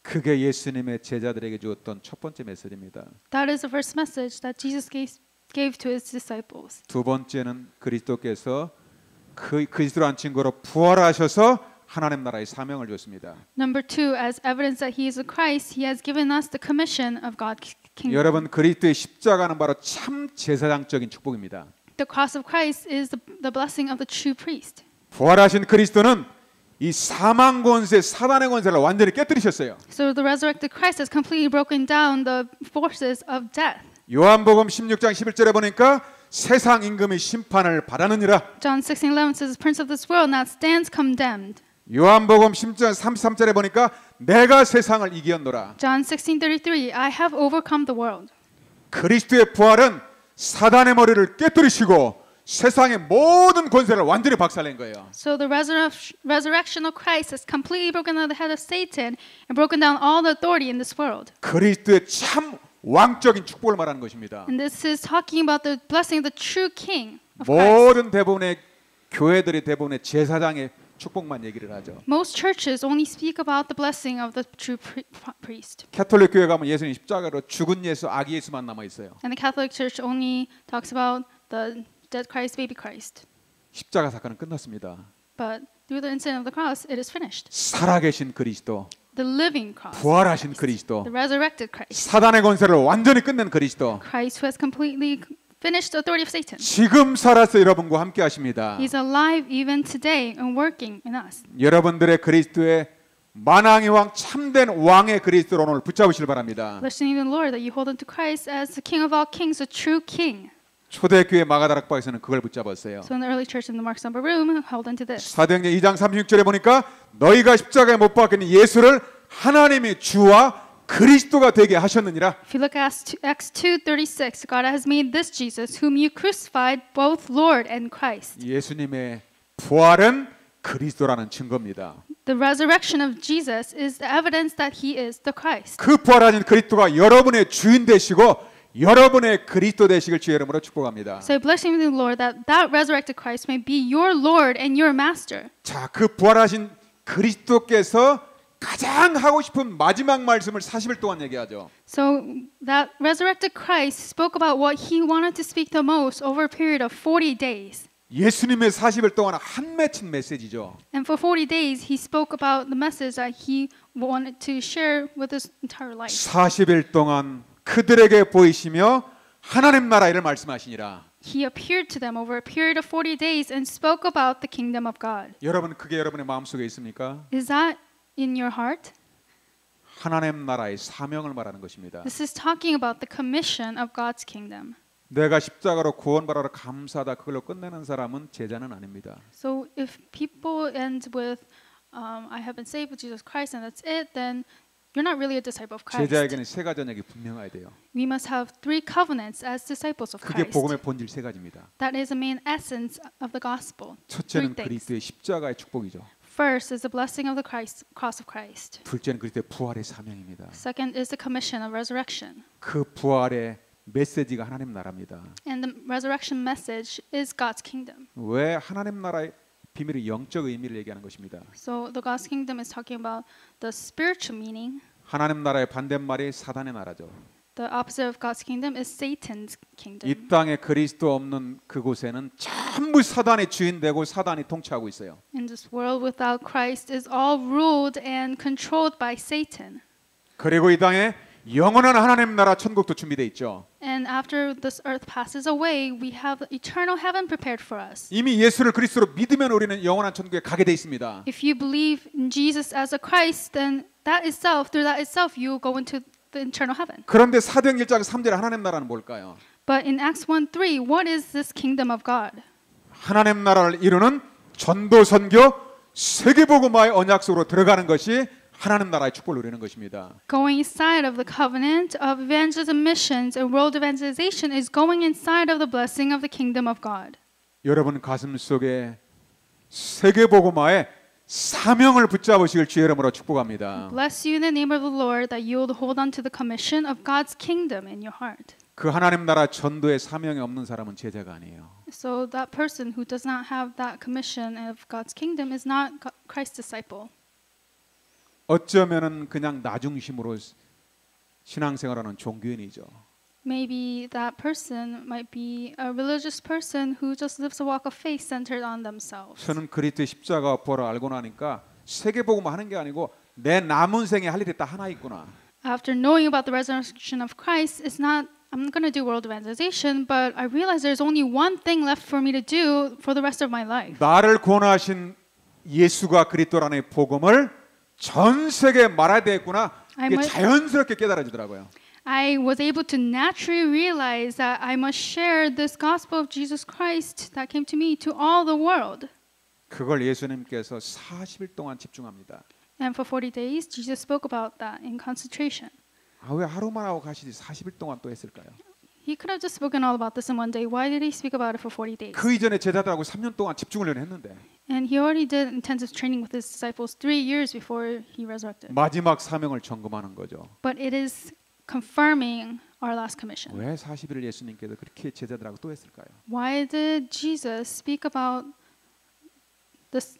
그게 예수님의 제자들에게 주었던 첫 번째 메시지입니다. That is the first message that Jesus gave to His disciples. 두 번째는 그리스도께서 그리스도로 앉힌 거로 부활하셔서 하나님 나라의 사명을 줬습니다. Number two, as evidence that He is the Christ, He has given us the commission of God's kingdom. 여러분 그리스도의 십자가는 바로 참 제사장적인 축복입니다. The cross of Christ is the blessing of the true priest. 부활하신 그리스도는 이 사망 권세, 사단의 권세를 완전히 깨뜨리셨어요. So the resurrected Christ has completely broken down the forces of death. 요한복음 16장 11절에 보니까 세상 임금이 심판을 받았느니라. John 16:11 says, "The prince of this world now stands condemned." 요한복음 10장 33절에 보니까 내가 세상을 이기었노라. John 16:33, "I have overcome the world." 그리스도의 부활은 사단의 머리를 깨뜨리시고 세상의 모든 권세를 완전히 박살낸 거예요. So the resurrection of Christ has completely broken down the head of Satan and broken down all the authority in this world. 그리스도의 참 왕적인 축복을 말하는 것입니다. And this is talking about the blessing of the true King of Christ. 모든 대부분의 교회들이 대부분의 제사장의 축복만 얘기를 하죠. Most churches only speak about the blessing of the true priest. 캐톨릭 교회 가면 예수님 십자가로 죽은 예수, 아기 예수만 남아 있어요. And the Catholic Church only talks about the dead Christ, baby Christ. 십자가 사건은 끝났습니다. But through the incident of the cross, it is finished. 살아계신 그리스도, The living cross, 부활하신 그리스도, the resurrected Christ, 사단의 권세를 완전히 끝낸 그리스도, Christ who has completely finished the authority of Satan. 지금 살아서 여러분과 함께 하십니다. He's alive even today and working in us. 여러분들의 그리스도의 만왕의 왕, 참된 왕의 그리스도로 오늘 붙잡으시길 바랍니다. Listening to the Lord, that you hold on to Christ as the King of all kings, the true King. 초대교회 마가다락방에서는 그걸 붙잡았어요. So in the early church in the Mark's Upper Room, hold on to this. 사도행전 2장 36절에 보니까 너희가 십자가에 못 박힌 예수를 하나님이 주와 그리스도가 되게 하셨느니라. If you look at Acts 2:36, God has made this Jesus, whom you crucified, both Lord and Christ. 예수님의 부활은 그리스도라는 증거입니다. The resurrection of Jesus is the evidence that He is the Christ. 그 부활하신 그리스도가 여러분의 주인 되시고 여러분의 그리스도 되시길 주의 이름으로 축복합니다. So blessing the Lord that resurrected Christ may be your Lord and your Master. 자, 그 부활하신 그리스도께서 가장 하고 싶은 마지막 말씀을 40일 동안 얘기하죠. So that resurrected Christ spoke about what He wanted to speak the most over a period of 40 days. 예수님의 40일 동안 한 맺힌 메시지죠. And for 40 days, He spoke about the message that He wanted to share with His entire life. 40일 동안 그들에게 보이시며 하나님 나라 일을 말씀하시니라. He appeared to them over a period of 40 days and spoke about the kingdom of God. 여러분 그게 여러분의 마음속에 있습니까? Is that in your heart? 하나님 나라의 사명을 말하는 것입니다. This is talking about the commission of God's kingdom. 내가 십자가로 구원받아라 감사하다 그걸로 끝내는 사람은 제자는 아닙니다. So if people end with I have been saved with Jesus Christ and that's it, then you're not really a disciple of Christ. 제자에게는 세 가지 언약이 분명해야 돼요. We must have three covenants as disciples of 그게 Christ. 복음의 본질 세 가지입니다. That is the main essence of the gospel. 첫째는 Three things. 그리스도의 십자가의 축복이죠. First is the blessing of the cross of Christ. 둘째는 그리스도의 부활의 사명입니다. Second is the commission of resurrection. 그 부활의 메시지가 하나님 나라입니다. And the resurrection message is God's kingdom. 왜 하나님 나라의 비밀의 영적 의미를 얘기하는 것입니다. So the God's kingdom is talking about the spiritual meaning. 하나님 나라의 반대말이 사단의 나라죠. The opposite of God's kingdom is Satan's kingdom. 이 땅에 그리스도 없는 그곳에는 전부 사단의 주인 되고 사단이 통치하고 있어요. In this world without Christ is all ruled and controlled by Satan. 그리고 이 땅에 영원한 하나님 나라 천국도 준비되어 있죠. And after this earth passes away, we have eternal heaven prepared for us. 이미 예수를 그리스도로 믿으면 우리는 영원한 천국에 가게 돼 있습니다. If you believe in Jesus as a Christ, then that itself, through that itself, you will go into the eternal heaven. 그런데 사도행 1장 3절 하나님 나라는 뭘까요? But in Acts 1:3, what is this kingdom of God? 하나님 나라를 이루는 전도 선교 세계복음화의 언약 속으로 들어가는 것이 하나님 나라의 축복을 누리는 것입니다. Going inside of the covenant of evangelism missions and world evangelization is going inside of the blessing of the kingdom of God. 여러분 가슴 속에 세계복음화의 사명을 붙잡으시길 주의 이름으로 축복합니다. Bless you in the name of the Lord that you will hold on to the commission of God's kingdom in your heart. 그 하나님 나라 전도의 사명이 없는 사람은 제자가 아니에요. So that person who does not have that commission of God's kingdom is not Christ's disciple. 어쩌면은 그냥 나 중심으로 신앙생활하는 종교인이죠. Maybe that person might be a religious person who just lives a walk of faith centered on themselves. 저는 그리스도의 십자가 부활을 알고 나니까 세계복음화 하는 게 아니고 내 남은 생에 할 일이 딱 하나 있구나. After knowing about the resurrection of Christ, it's not I'm going to do world evangelization, but I realize there's only one thing left for me to do for the rest of my life. 나를 구원하신 예수가 그리스도라는 복음을 전 세계에 말해야 되겠구나. 이게 자연스럽게 깨달아지더라고요. I was able to naturally realize that I must share this gospel of Jesus Christ that came to me to all the world. 그걸 예수님께서 40일 동안 집중합니다. And for 40 days, Jesus spoke about that in concentration. 아, 왜 하루만 하고 가시지 40일 동안 또 했을까요? He could have just spoken all about this in one day. Why did he speak about it for 40 days? 그 이전에 제자들하고 3년 동안 집중을 했는데 And he already did intensive training with his disciples 3 years before he resurrected. 마지막 사명을 점검하는 거죠. But it is confirming our last commission. 왜 40일을 예수님께서 그렇게 제자들하고 또 했을까요? Why did Jesus speak about this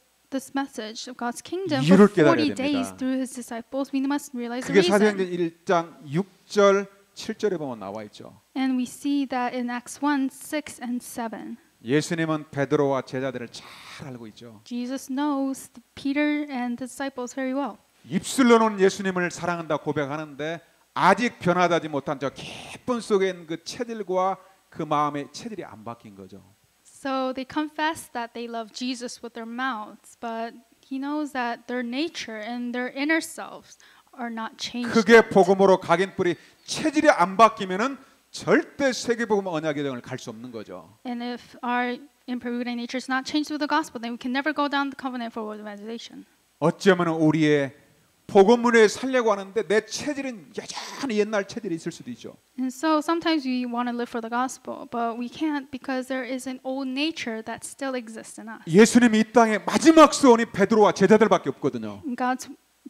message of God's kingdom for 이유를 깨달아야 40 days 됩니다. through his disciples? We must realize the 그게 reason. 사도행전 1장 6절 7절에 보면 나와 있죠. And we see that in Acts 1, 6 and 7. 예수님은 베드로와 제자들을 잘 알고 있죠. Jesus knows Peter and the disciples very well. 입술로는 예수님을 사랑한다 고백하는데 아직 변화하지 못한 저 깊은 속에 있는 그 체질과 그 마음의 체질이 안 바뀐 거죠. So they confess that they love Jesus with their mouths, but he knows that their nature and their inner selves are not changed. 그게 복음으로 각인 뿌리 체질이 안 바뀌면은 절대 세계복음 언약의 등을 갈 수 없는 거죠. And if our imperfect nature is not changed with the gospel, then we can never go down the covenant for world evangelization. 어쩌면 우리의 복음문에 살려고 하는데 내 체질은 여전히 옛날 체질이 있을 수도 있죠. And so sometimes we want to live for the gospel, but we can't because there is an old nature that still exists in us. 예수님이 이 땅에 마지막 소원이 베드로와 제자들밖에 없거든요.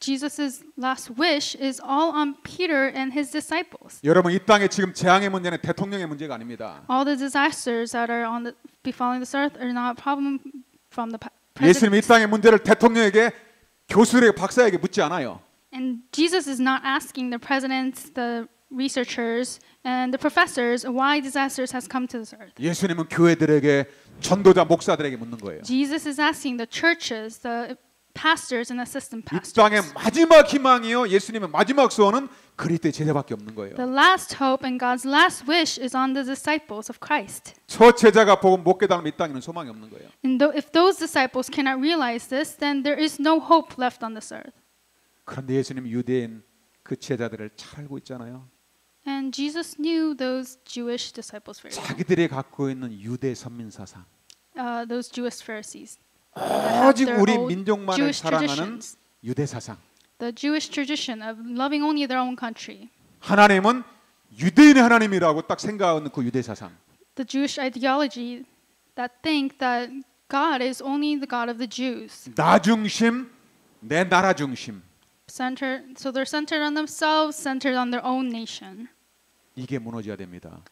Jesus' last wish is all on Peter and his disciples. 여러분 이 땅에 지금 재앙의 문제는 대통령의 문제가 아닙니다. All the disasters that are befalling this earth are not a problem from the 예수님 이 president. 땅의 문제를 대통령에게 교수에게 박사에게 묻지 않아요. And Jesus is not asking the presidents, the researchers, and the professors why disasters has come to this earth. 예수님은 교회들에게 전도자 목사들에게 묻는 거예요. Jesus is asking the churches, the pastors and assistant 이 땅의 pastors. 마지막 희망이요. 예수님의 마지막 소원은 그리스도의 제자밖에 없는 거예요. The last hope and God's last wish is on the disciples of Christ. 저 제자가 복음 못 깨달으면 이 땅에는 소망이 없는 거예요. And if those disciples cannot realize this, then there is no hope left on this earth. 그런데 예수님 유대인 그 제자들을 잘 알고 있잖아요. And Jesus knew those Jewish disciples very well. 자기들이 갖고 있는 유대 선민 사상, Those Jewish Pharisees. 오직 their 우리 old 민족만을 Jewish 사랑하는 traditions. 유대 사상. The Jewish tradition of loving only their own country. 하나님은 유대인의 하나님이라고 딱 생각하는 그 유대 사상. The Jewish ideology that think that God is only the God of the Jews. 나 중심, 내 나라 중심. So they're centered on themselves, centered on their own nation. 이게 무너져야 됩니다.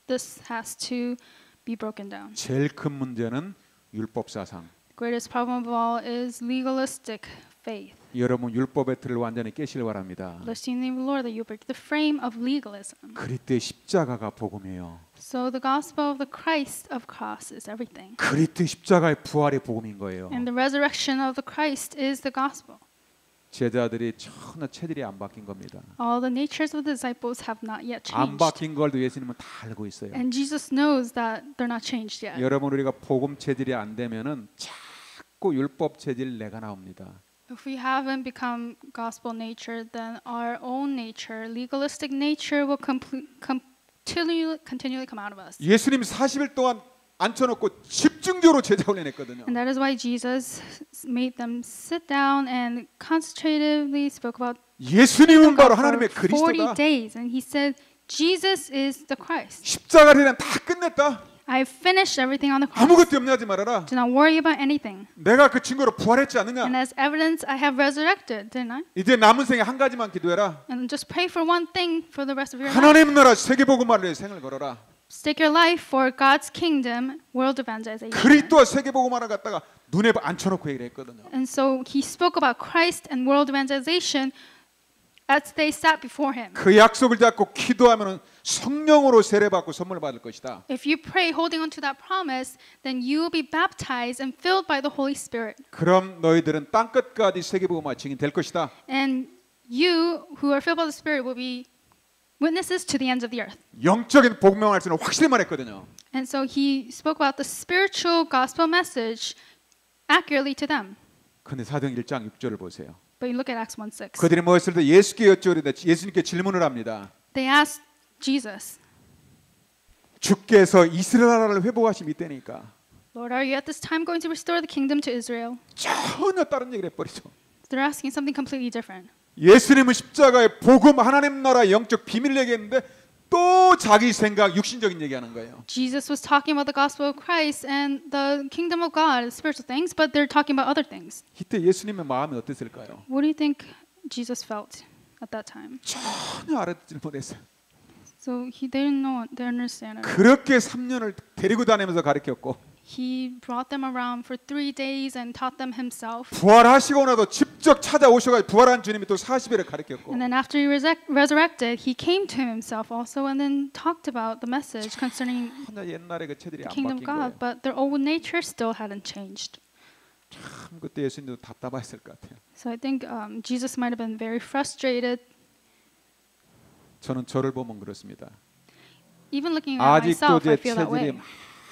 This has to be broken down. 제일 큰 문제는 율법 사상. Greatest problem of all is legalistic faith. 여러분 율법의 틀을 완전히 깨시길 바랍니다. Bless you in the name of the Lord that you break the frame of legalism. 그리스도의 십자가가 복음이에요. So the gospel of the Christ of cross is everything. 그리스도의 십자가의 부활의 복음인 거예요. And the resurrection of the Christ is the gospel. 제자들이 전혀 체질이 안 바뀐 겁니다. All the natures of the disciples have not yet 안 changed. 바뀐 걸도 예수님은 다 알고 있어요. And Jesus knows that they're not changed yet. 여러분 우리가 복음 체질이 안 되면은 자꾸 율법 체질 내가 나옵니다. If we haven't become gospel nature, then our own nature, legalistic nature, will continually come out of us. 예수님 40일 동안 앉혀놓고 집중적으로 제자 훈련했거든요. And that is why Jesus made them sit down and concentratively spoke about 예수님은 바로 God 하나님의 for 40 그리스도다. days. And he said, Jesus is the Christ. 십자가를 다 끝냈다. I finished everything on the cross. 아무것도 염려하지 말아라. Do not worry about anything. 내가 그 증거로 부활했지 And 않느냐. as evidence, I have resurrected, didn't I? 이제 남은 생에 한 가지만 기도해라. And just pray for one thing for the rest of your life. 하나님 나라 세계복음화를 위해 생을 걸어라. Stake your life for God's kingdom, world evangelization. 그리스도와 세계복음화를 갖다가 눈에 앉혀놓고 얘기를 했거든요. And so he spoke about Christ and world evangelization as they sat before him. 그 약속을 잡고 기도하면은 성령으로 세례받고 선물 받을 것이다. If you pray holding on to that promise, then you will be baptized and filled by the Holy Spirit. 그럼 너희들은 땅 끝까지 세계복음화 증인 될 것이다. And you who are filled by the Spirit will be witnesses to the ends of the earth. 영적인 복음을 할 수는 확실히 말했거든요. And so he spoke about the spiritual gospel message accurately to them. 근데 사도행 1장 6절을 보세요. But you look at Acts 1:6. 그들이 무엇을 때 예수께 여쭈리되 예수님께 질문을 합니다. They asked Jesus, 주께서 이스라엘 나라를 회복하심 이때니까 Lord, are you at this time going to restore the kingdom to Israel? 전혀 다른 얘기를 해버리죠. They're asking something completely different. 예수님은 십자가의 복음 하나님 나라 영적 비밀을 얘기했는데 또 자기 생각 육신적인 얘기하는 거예요. Jesus was talking about the gospel of Christ and the kingdom of God, the spiritual things, but they're talking about other things. 이때 예수님의 마음이 어땠을까요? What do you think Jesus felt at that time? 전혀 알아듣지 못했어요. So they didn't know, they didn't understand it. 그렇게 3년을 데리고 다니면서 가르쳤고 He brought them around for 3 days and taught them himself. 부활하시고 나도 직접 찾아오셔가지고 부활한 주님이 또 40일을 가르쳤고 And then after he resurrected, he came to himself also and then talked about the message concerning 전혀 옛날에 그 체들이 the 안 kingdom 바뀐 of God, 거예요. but their old nature still hadn't changed. 참 그때 예수님도 답답했을 것 같아요. So I think Jesus might have been very frustrated. 저는 저를 보면 그렇습니다. Even looking at 아직도 myself, I 제 feel that 체질이 way.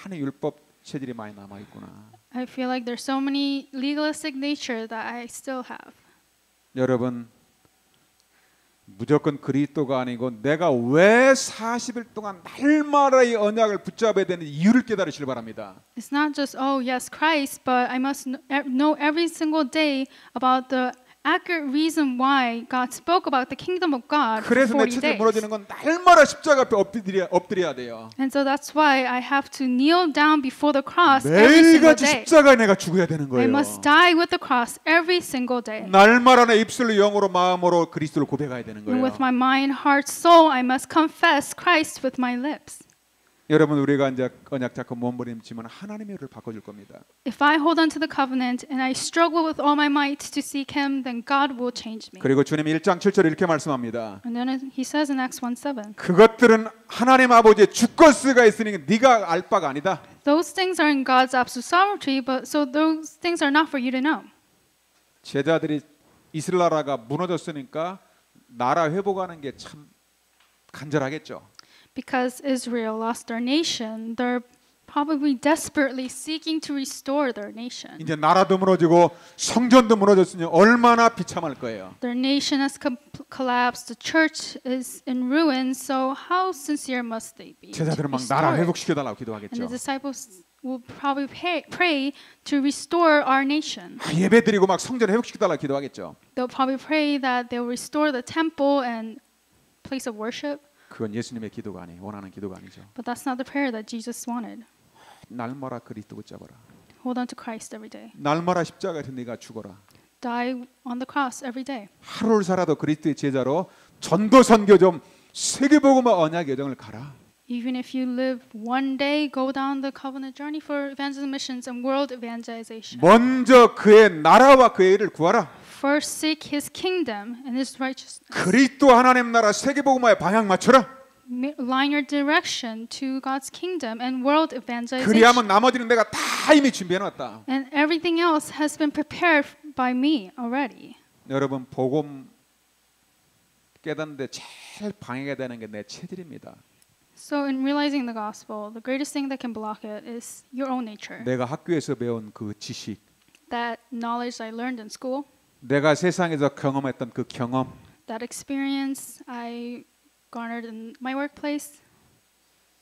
많은 율법 체질이 많이 남아 있구나. I feel like there's so many legalistic nature that I still have. 여러분 무조건 그리스도가 아니고 내가 왜 40일 동안 날마다의 언약을 붙잡아야 되는 이유를 깨달으시길 바랍니다. It's not just yes Christ, but I must know every single day about the accurate reason why God spoke about the kingdom of God for 그래서 내 40 체질이 days. 무너지는 건 날마다 십자가 앞에 엎드려야 돼요. And so that's why I have to kneel down before the cross every single 매일같이 day. 십자가에 내가 죽어야 되는 I 거예요. must die with the cross every single day. 날마다 내 입술로 영으로 마음으로 그리스도를 고백해야 되는 And 거예요. with my mind, heart, soul, I must confess Christ with my lips. 여러분 우리가 이제 언약 잡고 몸부림치면 하나님의 일을 바꿔줄 겁니다. If I hold on to the covenant and I struggle with all my might to seek Him, then God will change me. 그리고 주님 1장 7절에 이렇게 말씀합니다. And then He says in Acts 1:7, 그것들은 하나님 아버지의 주권수가 있으니 네가 알 바가 아니다. those things are in God's absolute sovereignty, but so those things are not for you to know. 제자들이 이스라엘 나라가 무너졌으니까 나라 회복하는 게 참 간절하겠죠. Because Israel lost their nation, they're probably desperately seeking to restore their nation. 이제 나라도 무너지고 성전도 무너졌으니 얼마나 비참할 거예요. Their nation has collapsed, the church is in ruins, so how sincere must they be? to 제자들은 막 나라 restore it? 회복시켜달라고 And 기도하겠죠. the disciples will probably pray to restore our nation. 예배드리고 막 성전 회복시켜달라고 기도하겠죠. They'll probably pray that they'll restore the temple and place of worship, 그건 예수님의 기도가 아니에요. 원하는 기도가 아니죠. but that's not the prayer that Jesus wanted. 날마다 그리스도 붙잡아라. Hold on to Christ every day. 날마다 십자가에서 네가 죽어라. Die on the cross every day. 하루를 살아도 그리스도의 제자로 전도 선교 좀 세계복음화 언약 여정을 가라. Even if you live one day, go down the covenant journey for evangelism missions and world evangelization. 먼저 그의 나라와 그의 일을 구하라. First seek His kingdom and His righteousness. 그리스도 하나님 나라 세계복음화에 방향 맞춰라. Line your direction to God's kingdom and world evangelization. 그리하면 나머지는 내가 다 이미 준비해놨다. And everything else has been prepared by me already. 여러분 복음 깨닫는데 제일 방해가 되는 게 내 체질입니다. So in realizing the gospel, the greatest thing that can block it is your own nature. 내가 학교에서 배운 그 지식, That knowledge I learned in school, 내가 세상에서 경험했던 그 경험, that experience I garnered in my workplace.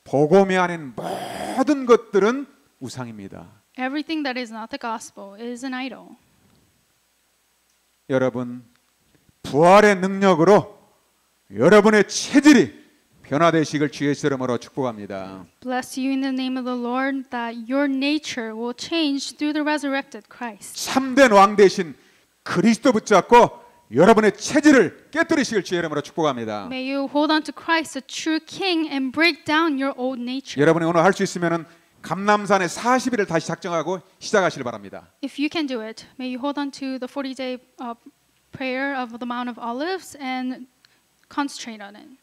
복음이 아닌 모든 것들은 우상입니다. Everything that is not the gospel is an idol. 여러분 부활의 능력으로 여러분의 체질이 변화되시길 주의 이름으로 축복합니다. Bless you in the name of the Lord that your nature will change through the resurrected Christ. 참된 왕 대신 그리스도 붙잡고 여러분의 체질을 깨뜨리시길 주의 이름으로 축복합니다. May you hold on to Christ, the true King, and break down your old nature. 여러분이 오늘 할 수 있으면은 감람산에 40일을 다시 작정하고 시작하시길 바랍니다. If you can do it, may you hold on to the 40-day prayer of the Mount of Olives and concentrate on it.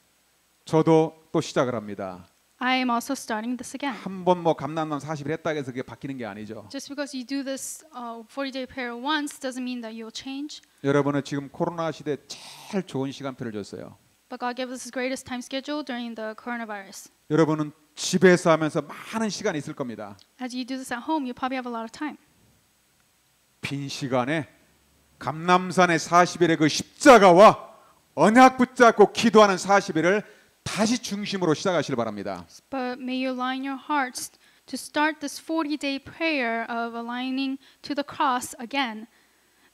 저도 또 시작을 합니다. I am also starting this again. 한번 뭐 감람산 40일 했다고 해서 그게 바뀌는 게 아니죠. Just because you do this 40-day prayer once doesn't mean that you'll change. 여러분은 지금 코로나 시대에 제일 좋은 시간표를 줬어요. But God gave us His greatest time schedule during the coronavirus. 여러분은 집에서 하면서 많은 시간이 있을 겁니다. As you do this at home, you probably have a lot of time. 빈 시간에 감람산의 40일의 그 십자가와 언약 붙잡고 기도하는 40일을 다시 중심으로 시작하시길 바랍니다. But may you align your hearts to start this 40-day prayer of aligning to the cross again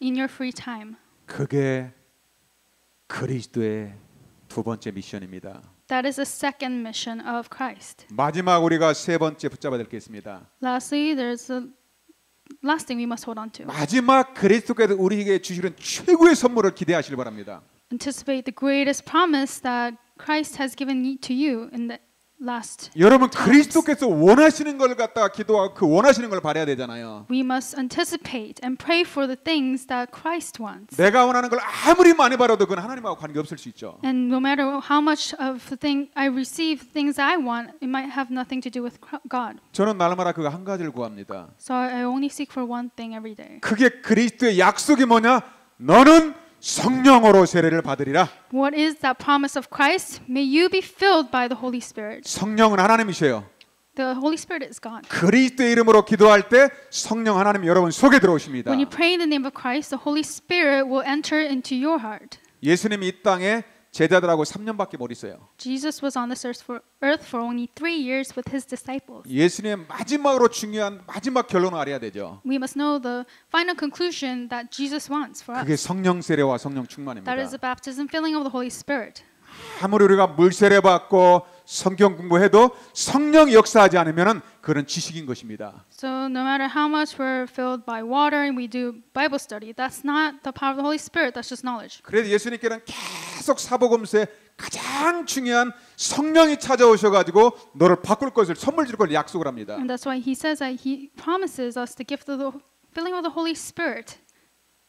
in your free time. 그게 그리스도의 두 번째 미션입니다. That is the second mission of Christ. 마지막 우리가 세 번째 붙잡아야 될 게 있습니다. Lastly, there's the last thing we must hold on to. 마지막 그리스도께서 우리에게 주시는 최고의 선물을 기대하시길 바랍니다. Anticipate the greatest promise that Christ has given to you in the last 여러분 times. 그리스도께서 원하시는 걸 갖다가 기도하고 그 원하시는 걸 바라야 되잖아요. We must anticipate and pray for the things that Christ wants. 내가 원하는 걸 아무리 많이 바라도 그건 하나님하고 관계 없을 수 있죠. And no matter how much of the thing I receive, things I want, it might have nothing to do with God. 저는 날마다 그거 한 가지를 구합니다. So I only seek for one thing every day. 그게 그리스도의 약속이 뭐냐? 너는 성령으로 세례를 받으리라. What is that promise of Christ? May you be filled by the Holy Spirit. 성령은 하나님이세요. The Holy Spirit is God. 그리스도의 이름으로 기도할 때 성령 하나님이 여러분 속에 들어오십니다. When you pray in the name of Christ, the Holy Spirit will enter into your heart. 예수님이 이 땅에 제자들하고 3년밖에 못 있어요. Jesus was on this earth for only 3 years with his disciples. 예수님의 마지막으로 중요한 마지막 결론을 알아야 되죠. We must know the final conclusion that Jesus wants for 그게 us. 성령 세례와 성령 충만입니다. That is the baptism filling of the Holy Spirit. 아무리 우리가 물 세례 받고 성경 공부해도 성령이 역사하지 않으면은 그런 지식인 것입니다. So no matter how much we're filled by water and we do Bible study, that's not the power of the Holy Spirit, that's just knowledge. 그래서 예수님께는 계속 사복음서에 가장 중요한 성령이 찾아오셔 가지고 너를 바꿀 것을 선물 줄 걸 약속을 합니다. And that's why he says that he promises us the gift of the filling of the Holy Spirit.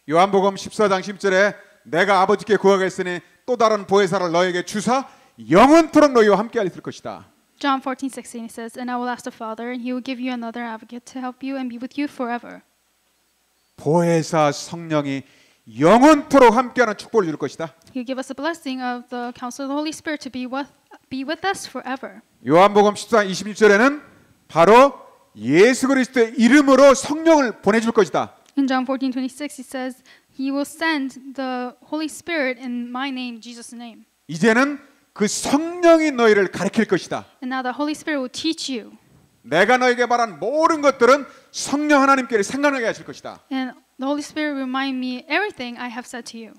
요한복음 14장 10절에 내가 아버지께 구하겠으니 또 다른 보혜사를 너에게 주사 영원토록 너희와 함께 있을 것이다. John 14:16 it says, "And I will ask the Father, and He will give you another advocate to help you and be with you forever." 보혜사 성령이 영원토록 함께하는 축복을 줄 것이다. He'll give us a blessing of the counsel of the Holy Spirit to be with us forever. 요한복음 14장 26절에는 바로 예수 그리스도의 이름으로 성령을 보내줄 것이다. In John 14:26 it says, "He will send the Holy Spirit in my name, Jesus' name." 이제는 그 성령이 너희를 가르칠 것이다. And now the Holy Spirit will teach you. 내가 너에게 말한 모든 것들은 성령 하나님께 생각나게 하실 것이다. And the Holy Spirit will remind me everything I have said to you.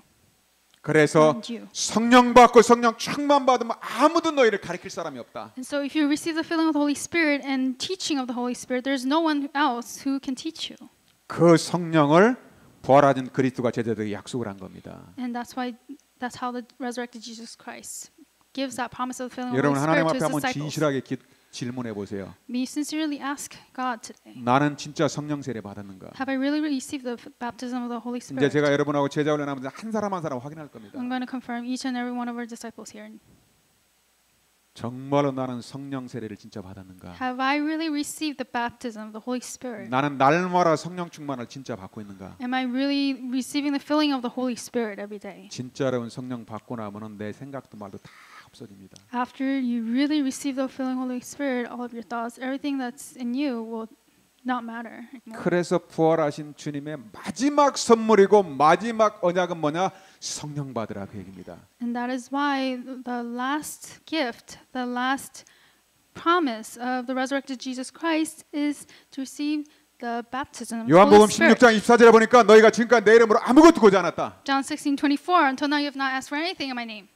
그래서 and you. 성령 받고 성령 충만 받으면 아무도 너희를 가르칠 사람이 없다. And so if you receive the filling of the Holy Spirit and teaching of the Holy Spirit, there's no one else who can teach you. 그 성령을 부활하신 그리스도가 제자들에게 약속을 한 겁니다. And that's how the resurrected Jesus Christ gives that promise of the filling of the 여러분 Holy 하나님 Spirit to 앞에 his 한번 disciples. 진실하게 질문해 보세요. May you sincerely ask God today, 나는 진짜 성령 세례 받았는가? have I really received the baptism of the Holy 이제 Spirit? 제가 여러분하고 제자 훈련하면서 한 사람 한 사람 확인할 겁니다. I'm going to confirm each and every one of our disciples here. 정말로 나는 성령 세례를 진짜 받았는가? Have I really received the baptism of the Holy Spirit? 나는 날마다 성령 충만을 진짜 받고 있는가? Am I really receiving the filling of the Holy Spirit every day? 진짜 여러분 성령 받고 나면은 내 생각도 말도 다 없어집니다. After you really receive the filling Holy Spirit, all of your thoughts, everything that's in you will not matter anymore. 그래서 부활하신 주님의 마지막 선물이고 마지막 언약은 뭐냐? 성령 받으라 그 얘기입니다. And that is why the last gift, the last promise of the resurrected Jesus Christ is to receive the baptism of the Holy 요한복음 Spirit. 16장 24절에 보니까 너희가 지금까지 내 이름으로 아무것도 구하지 않았다. John 16:24. Until now you have not asked for anything in my name.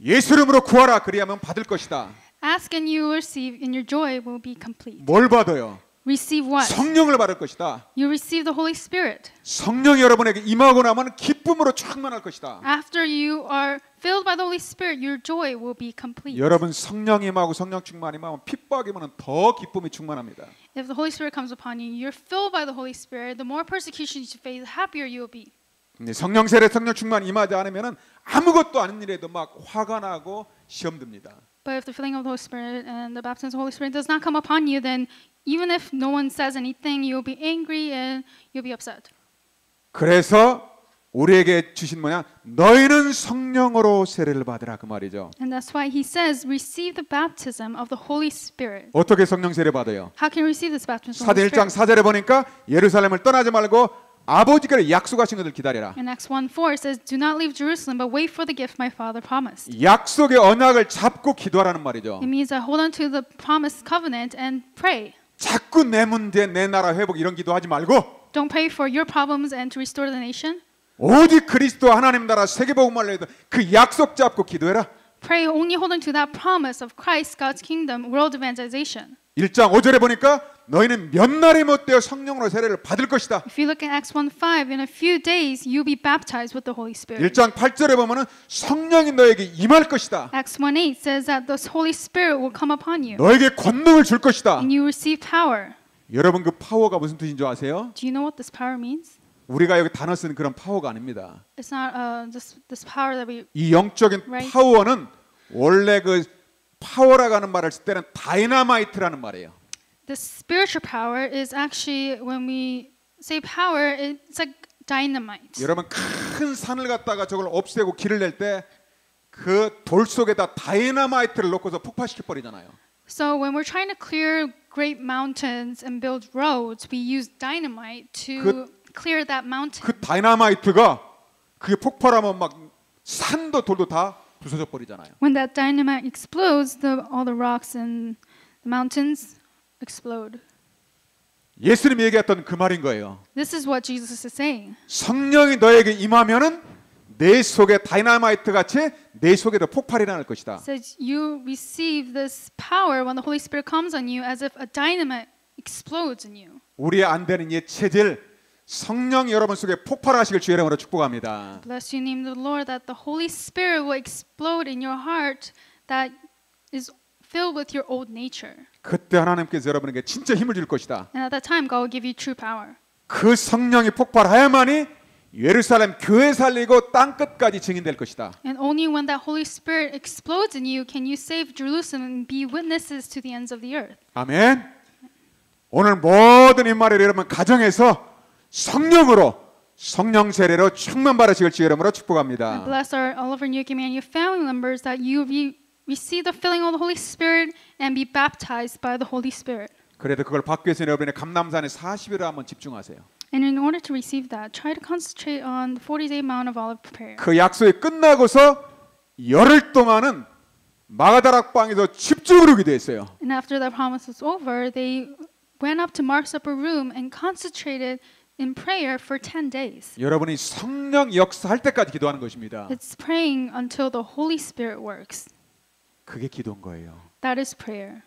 예수 이름으로 구하라 그리하면 받을 것이다. Ask and you will receive, and your joy will be complete. 뭘 받아요? Receive what? 성령을 받을 것이다. You receive the Holy Spirit. 성령이 여러분에게 임하고 나면 기쁨으로 충만할 것이다. After you are filled by the Holy Spirit, your joy will be complete. 여러분 성령 임하고 성령 충만 임하면 핍박이면 더 기쁨이 충만합니다. If the Holy Spirit comes upon you, you're filled by the Holy Spirit, the more persecution you face, the happier you will be. 근데 성령 세례 성령 충만 임하지 않으면은 아무것도 아닌 일에도 막 화가 나고 시험 듭니다. But if the filling of the Holy Spirit and the baptism of the Holy Spirit does not come upon you, then even if no one says anything, you'll be angry and you'll be upset. 그래서 우리에게 주신 뭐냐? 너희는 성령으로 세례를 받으라 그 말이죠. And that's why he says, receive the baptism of the Holy Spirit. 어떻게 성령 세례 받아요? How can we receive this baptism of the 사도행 Holy 1장 Spirit? 4절에 보니까 예루살렘을 떠나지 말고 아버지께로 약속하신 것을 기다리라. In Acts 1:4 it says, do not leave Jerusalem, but wait for the gift my father promised. 약속의 언약을 잡고 기도하라는 말이죠. It means that hold on to the promised covenant and pray. 자꾸 내 문제, 내 나라 회복 이런 기도하지 말고 Don't pray for your problems and to restore the nation. 오직 그리스도 하나님 나라 세계복음을 위해서 그 약속 잡고 기도해라. Pray only hold on to that promise of Christ, God's kingdom, world evangelization. 1장 5절에 보니까 너희는 몇 날이 못되어 성령으로 세례를 받을 것이다. If you look at Acts 1:5, in a few days you'll be baptized with the Holy Spirit. 1장 8절에 보면은 성령이 너에게 임할 것이다. Acts 1:8 says that the Holy Spirit will come upon you 너에게 권능을 줄 것이다. and you receive power. 여러분 그 파워가 무슨 뜻인 줄 아세요? Do you know what this power means? 우리가 여기 단어 쓰는 그런 파워가 아닙니다. It's not this power that we. 이 영적인 Right. 파워는 원래 그 파워라고 하는 말을 쓸 때는 다이나마이트라는 말이에요. The spiritual power is actually when we say power, it's like dynamite. 여러분 큰 산을 갖다가 저걸 없애고 길을 낼 때 그 돌 속에다 다이나마이트를 넣고서 폭파시켜 버리잖아요. So when we're trying to clear great mountains and build roads, we use dynamite to clear that mountain. 그 다이나마이트가 그게 폭발하면 막 산도 돌도 다 부서져 버리잖아요. When that dynamite explodes, all the rocks and the mountains explode. 예수님이 얘기했던 그 말인 거예요. This is what Jesus is saying. 성령이 너에게 임하면은 내 속에 다이나마이트 같이 내 속에도 폭발이 날 것이다. It says you receive this power when the Holy Spirit comes on you as if a dynamite explodes in you. 우리의 안 되는 옛 체질 성령이 여러분 속에 폭발하시길 주의 이름으로 축복합니다. Bless you in the name of the Lord that the Holy Spirit will explode in your heart that is filled with your old nature. 그때 하나님께서 여러분에게 진짜 힘을 줄 것이다. And at that time God will give you true power. 그 성령이 폭발하야만이 예루살렘 교회 살리고 땅 끝까지 증인될 것이다. And only when that Holy Spirit explodes in you can you save Jerusalem and be witnesses to the ends of the earth. 아멘. 오늘 모든 인말을 여러분 가정에서 성령으로 성령 세례로 충만 받으시길 주의 이름으로 축복합니다. Bless all of our new community, your family members, that you receive the filling of the Holy Spirit and be baptized by the Holy Spirit. 그래도 그걸 받기 위해서 여러분의 감남산에 40일을 한번 집중하세요. And in order to receive that, try to concentrate on the 40-day Mount of Olive prayer. 그 약속이 끝나고서 열흘 동안은 마가다락방에서 집중으로 기도했어요. And after that promise was over, they went up to Mark's upper room and concentrated in prayer for 10 days. 여러분이 성령 역사할 때까지 기도하는 것입니다. It's praying until the Holy Spirit works. 그게 기도인 거예요. That is prayer.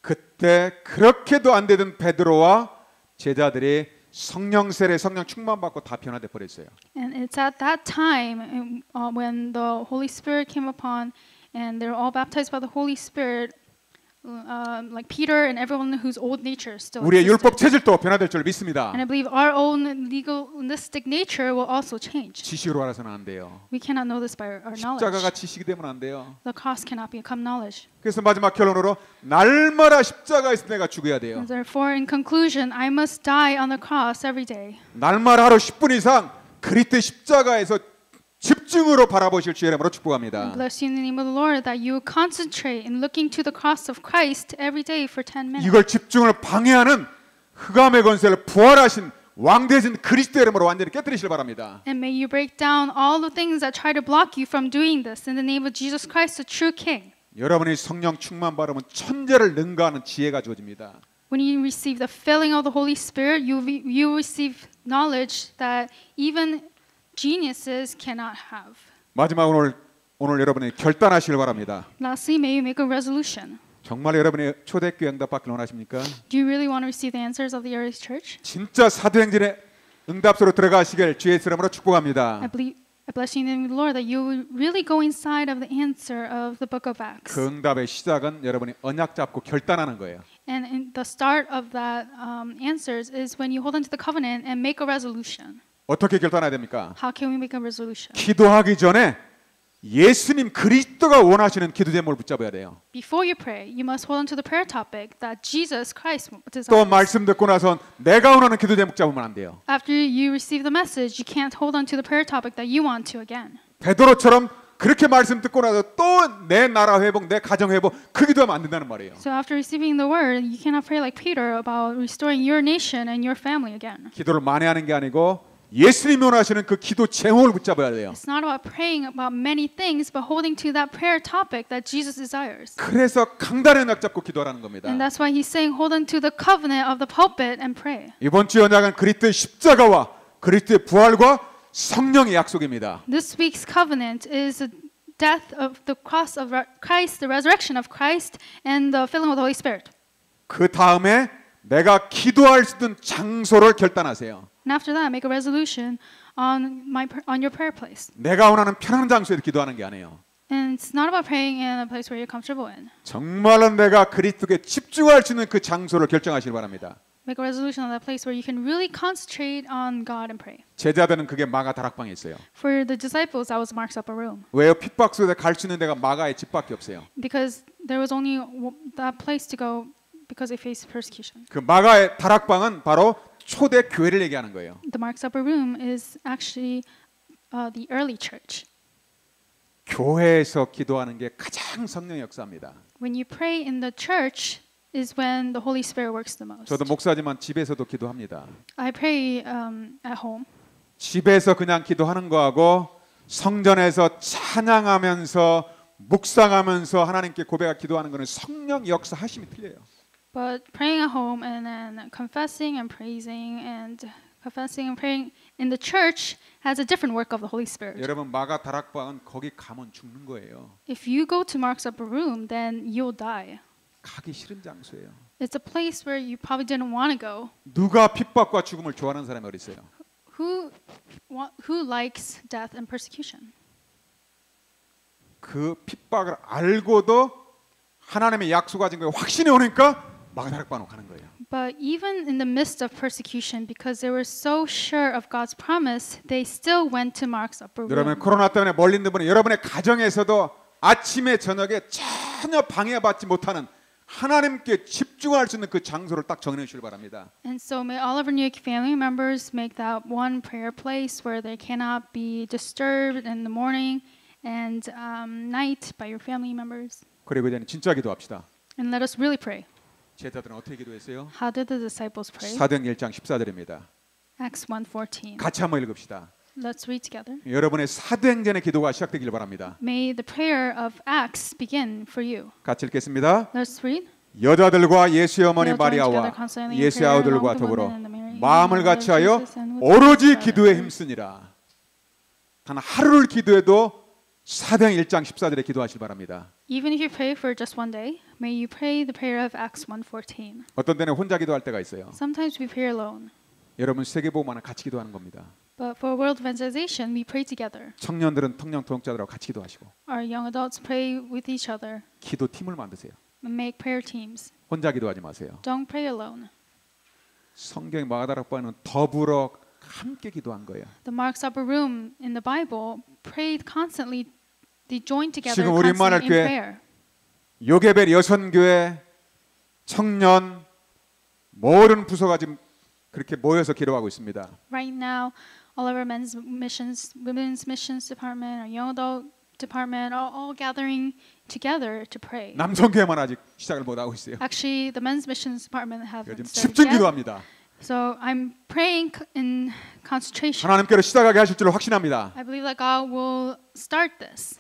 그때 그렇게도 안 되던 베드로와 제자들이 성령 세례, 성령 충만 받고 다 변화돼 버렸어요. And it's at that time when the Holy Spirit came upon and they're all baptized by the Holy Spirit, like Peter and everyone whose old nature still 우리의 existed. 율법 체질도 변화될 줄 믿습니다. And I believe our own legalistic nature will also change. 지식으로 알아서는 안 돼요. We cannot know this by our knowledge. 십자가가 지식이 되면 안 돼요. The cross cannot become knowledge. 그래서 마지막 결론으로 날마다 십자가에서 내가 죽어야 돼요. And therefore, in conclusion, I must die on the cross every day. 날마다 하루 10분 이상 그리스도의 십자가에서 집중으로 바라보실 주의 이름으로 축복합니다. Bless you in the name of the Lord that you concentrate in looking to the cross of Christ every day for 10 minutes. 이걸 집중을 방해하는 흑암의 권세를 부활하신 왕 대신 그리스도의 이름으로 완전히 깨뜨리시길 바랍니다. And may you break down all the things that try to block you from doing this in the name of Jesus Christ, the true King. 여러분이 성령 충만 받으면 천재를 능가하는 지혜가 주어집니다. When you receive the filling of the Holy Spirit, you receive knowledge that even geniuses cannot have. 마지막으로 오늘 여러분이 결단하시길 바랍니다. Lastly, may you make a resolution. 정말 여러분이 초대교회 응답받기를 원하십니까? Do you really want to receive the answers of the early church? 진짜 사도행전의 응답소로 들어가시길 주의 이름으로 축복합니다. I bless you in the name of the Lord that you will really go inside of the answer of the book of Acts. 그 응답의 시작은 여러분이 언약 잡고 결단하는 거예요. And in the start of that answers is when you hold on to the covenant and make a resolution. 어떻게 결단해야 됩니까? How can we make a resolution? 기도하기 전에 예수님 그리스도가 원하시는 기도 제목을 붙잡아야 돼요. Before you pray, you must hold on to the prayer topic that Jesus Christ 또 desires. 말씀 듣고 나선 내가 원하는 기도 제목 잡으면 안 돼요. After you receive the message, you can't hold on to the prayer topic that you want to again. 베드로처럼 그렇게 말씀 듣고 나서 또 내 나라 회복, 내 가정 회복 그 기도하면 안 된다는 말이에요. So after receiving the word, you cannot pray like Peter about restoring your nation and your family again. 기도를 만회하는 게 아니고 예수님이 원하시는 그 기도 제목을 붙잡아야 돼요. It's not about praying about many things, but holding to that prayer topic that Jesus desires. 그래서 강단의 언약 잡고 기도하라는 겁니다. And that's why he's saying, hold on to the covenant of the pulpit and pray. 이번 주 언약은 그리스도의 십자가와 그리스도의 부활과 성령의 약속입니다. This week's covenant is the death of the cross of Christ, the resurrection of Christ, and the filling of the Holy Spirit. 그 다음에 내가 기도할 수 있는 장소를 결단하세요. And after that, make a resolution on your prayer place. 내가 원하는 편한 장소에서 기도하는 게 아니에요. And it's not about praying in a place where you're comfortable in. 정말로 내가 그리스도께 집중할 수 있는 그 장소를 결정하시기 바랍니다. Make a resolution on that place where you can really concentrate on God and pray. 제자들은 그게 마가 다락방에 있어요. For the disciples, that was Mark's upper room. 왜요? 핍박 속에 갈 수 있는 데가 마가의 집밖에 없어요. Because there was only that place to go because they faced persecution. 그 마가의 다락방은 바로 초대 교회를 얘기하는 거예요. The Mark's upper room is actually the early church. 교회에서 기도하는 게 가장 성령 역사입니다. When you pray in the church is when the Holy Spirit works the most. 저도 목사지만 집에서도 기도합니다. I pray at home. 집에서 그냥 기도하는 거하고 성전에서 찬양하면서 묵상하면서 하나님께 고백하 기도하는 거는 성령 역사 하심이 틀려요. But praying at home and then confessing and praying in the church has a different work of the Holy Spirit. 여러분 마가 다락방은 거기 가면 죽는 거예요. If you go to Mark's upper room, then you'll die. 가기 싫은 장소예요. It's a place where you probably didn't want to go. 누가 핍박과 죽음을 좋아하는 사람이 어디 있어요? Who likes death and persecution? 그 핍박을 알고도 하나님의 약속하신 거에 확신이 오니까 마가 다락방으로 가는 거예요. But even in the midst of persecution, because they were so sure of God's promise, they still went to Mark's upper 여러분 room. 코로나 때문에 멀리 있는 분은 여러분의 가정에서도 아침에 저녁에 전혀 방해받지 못하는 하나님께 집중할 수 있는 그 장소를 딱 정해 주시길 바랍니다. And so may all of our new family members make that one prayer place where they cannot be disturbed in the morning and night by your family members. 그리고 이제는 진짜 기도합시다. And let us really pray. 제자들은 어떻게 기도했어요? How did the disciples pray? 사도행 1장 14절입니다. Acts 1:14. 같이 한번 읽읍시다. Let's read together. 여러분의 사도행전의 기도가 시작되길 바랍니다. May the prayer of Acts begin for you. 같이 읽겠습니다. Let's read. 여자들과 예수의 어머니 마리아와 예수의 아들과 더불어 마음을 in the Lord 같이하여 Jesus and with 오로지 each other. 기도에 힘쓰니라. 단 하루를 기도해도 사도행 1장 14절에 기도하시기 바랍니다. Even if you pray for just one day, may you pray the prayer of Acts 1:14. 어떤 때는 혼자 기도할 때가 있어요. Sometimes we pray alone, 여러분 세계복음화는 같이 기도하는 겁니다. but for world evangelization, we pray together. 청년들은 통영 통역자들하고 같이 기도하시고 Our young adults pray with each other 기도 팀을 만드세요. and make prayer teams. 혼자 기도하지 마세요. Don't pray alone. 성경 마가다락방에는 더불어 함께 기도한 거예요. The Mark's upper room in the Bible prayed constantly. They joined together 지금 우리 constantly in 만화교회 prayer. 요게벨 여선교회 청년 모든 부서가 지금 그렇게 모여서 기도하고 있습니다. Right now, all of our men's missions, women's missions department, our young adult department are all gathering together to pray. 남성교회만 아직 시작을 못 하고 있어요. Actually, the men's missions department 지금 haven't started 집중 yet. 기도합니다. So I'm praying in concentration. 하나님께로 시작하게 하실 줄로 확신합니다. I believe that God will start this.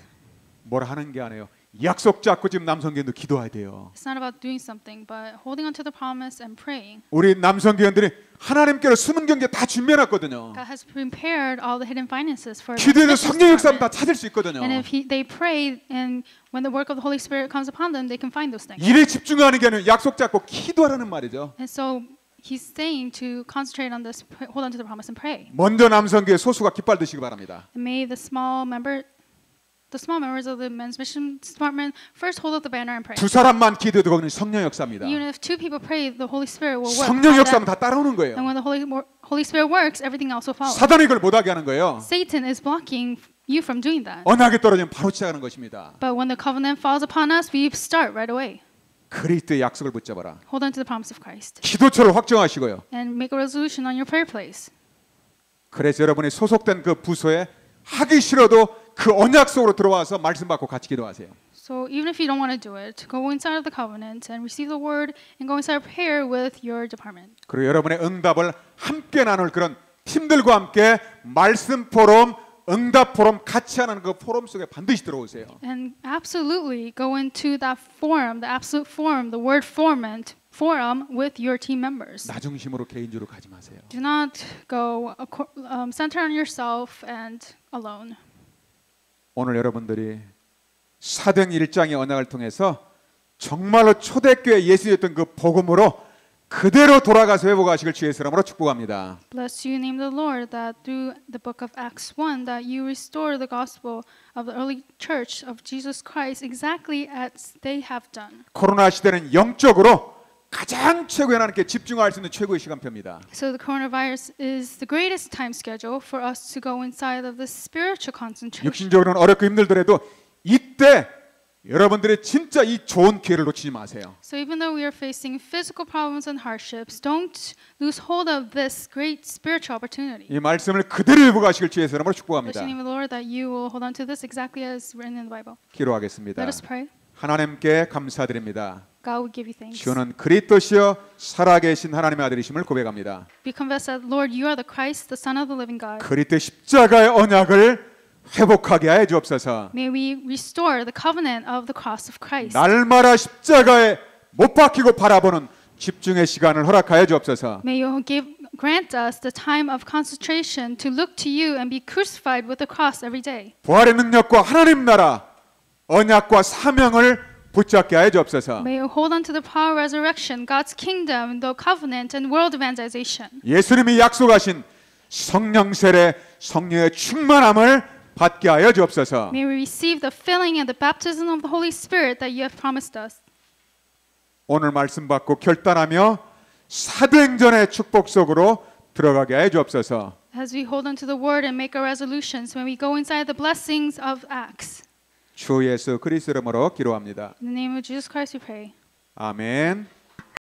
뭘 하는 게 아니에요. 약속 잡고 지금 남성교회도 기도해야 돼요. It's not about doing something, but holding on to the promise and praying. 우리 남성교회들이 하나님께로 숨은 경제 다 준비해놨거든요. God has prepared all the hidden finances for 기도해도 the 성령 역사는 다 department. 찾을 수 있거든요. And if they pray, and when the work of the Holy Spirit comes upon them, they can find those things. 일에 집중하는 게 아니라 약속 잡고 기도하라는 말이죠. And so He's saying to concentrate on this, hold on to the promise, and pray. 먼저 남성교회 소수가 깃발 드시기 바랍니다. And may the small members of the men's mission department first hold up the banner and pray. 두 사람만 기도해도 거기는 성령 역사입니다. Even if two people pray, the Holy Spirit will work. 성령 by 역사면 다 them. 따라오는 거예요. And when the Holy Spirit works, everything else will follow. 사단이 그걸 못하게 하는 거예요. Satan is blocking you from doing that. 언약이 떨어지면 바로 시작하는 것입니다. But when the covenant falls upon us, we start right away. 그리스도의 약속을 붙잡아라. Hold on to the promise of Christ. 기도처를 확정하시고요. And make a resolution on your prayer place. 그래서 여러분이 소속된 그 부서에 하기 싫어도 그 언약 속으로 들어와서 말씀 받고 같이 기도하세요. So even if you don't want to do it, go inside of the covenant and receive the word and go inside of prayer with your department. 그리고 여러분의 응답을 함께 나눌 그런 팀들과 함께 말씀 포럼, 응답 포럼 같이 하는 그 포럼 속에 반드시 들어오세요. And absolutely go into that forum, the absolute forum, the word forum with your team members. 나 중심으로 개인적으로 가지 마세요. Do not go center on yourself and alone. 오늘 여러분들이 사도행 1장의 언약을 통해서 정말로 초대교회 예수였던 그 복음으로 그대로 돌아가서 회복하시길 주의 사람으로 축복합니다. Bless you, name the Lord, that through the book of Acts 1, that you restore the gospel of the early church of Jesus Christ exactly as they have done. 코로나 시대는 영적으로 가장 최고의 하나님께 집중할 수 있는 최고의 시간표입니다. So the coronavirus is the greatest time schedule for us to go inside of the spiritual concentration. 육신적으로는 어렵고 힘들더라도 이때 여러분들의 진짜 이 좋은 기회를 놓치지 마세요. So even though we are facing physical problems and hardships, don't lose hold of this great spiritual opportunity. 이 말씀을 그대로 회복하시길 주의 사람으로 Bless 축복합니다. the name of the Lord that you will hold on to this exactly as written in the Bible. 기도하겠습니다. Let us pray. 하나님께 감사드립니다. God, we give you thanks. 주는 그리스도시여 살아계신 하나님의 아들이심을 고백합니다. We confess that, Lord, you are the Christ, the Son of the living God. 그리스도 십자가의 언약을 회복하게 하여 주옵소서. May we restore the covenant of the cross of Christ. 날마다 십자가에 못 박히고 바라보는 집중의 시간을 허락하여 주옵소서. May you grant us the time of concentration to look to you and be crucified with the cross every day. 부활의 능력과 하나님 나라 언약과 사명을 붙잡게 하여 주옵소서. May you hold on to the power of resurrection, God's kingdom, the covenant, and world evangelization. 예수님이 약속하신 성령 세례 성령의 충만함을 받게 하여 주옵소서. May we receive the filling and the baptism of the Holy Spirit that you have promised us. 오늘 말씀 받고 결단하며 사도행전의 축복 속으로 들어가게 하여 주옵소서. As we hold on to the word and make our resolutions, when we go inside the blessings of Acts. 주 예수 그리스도 이름으로 기도합니다. In the name of Jesus Christ we pray. 아멘.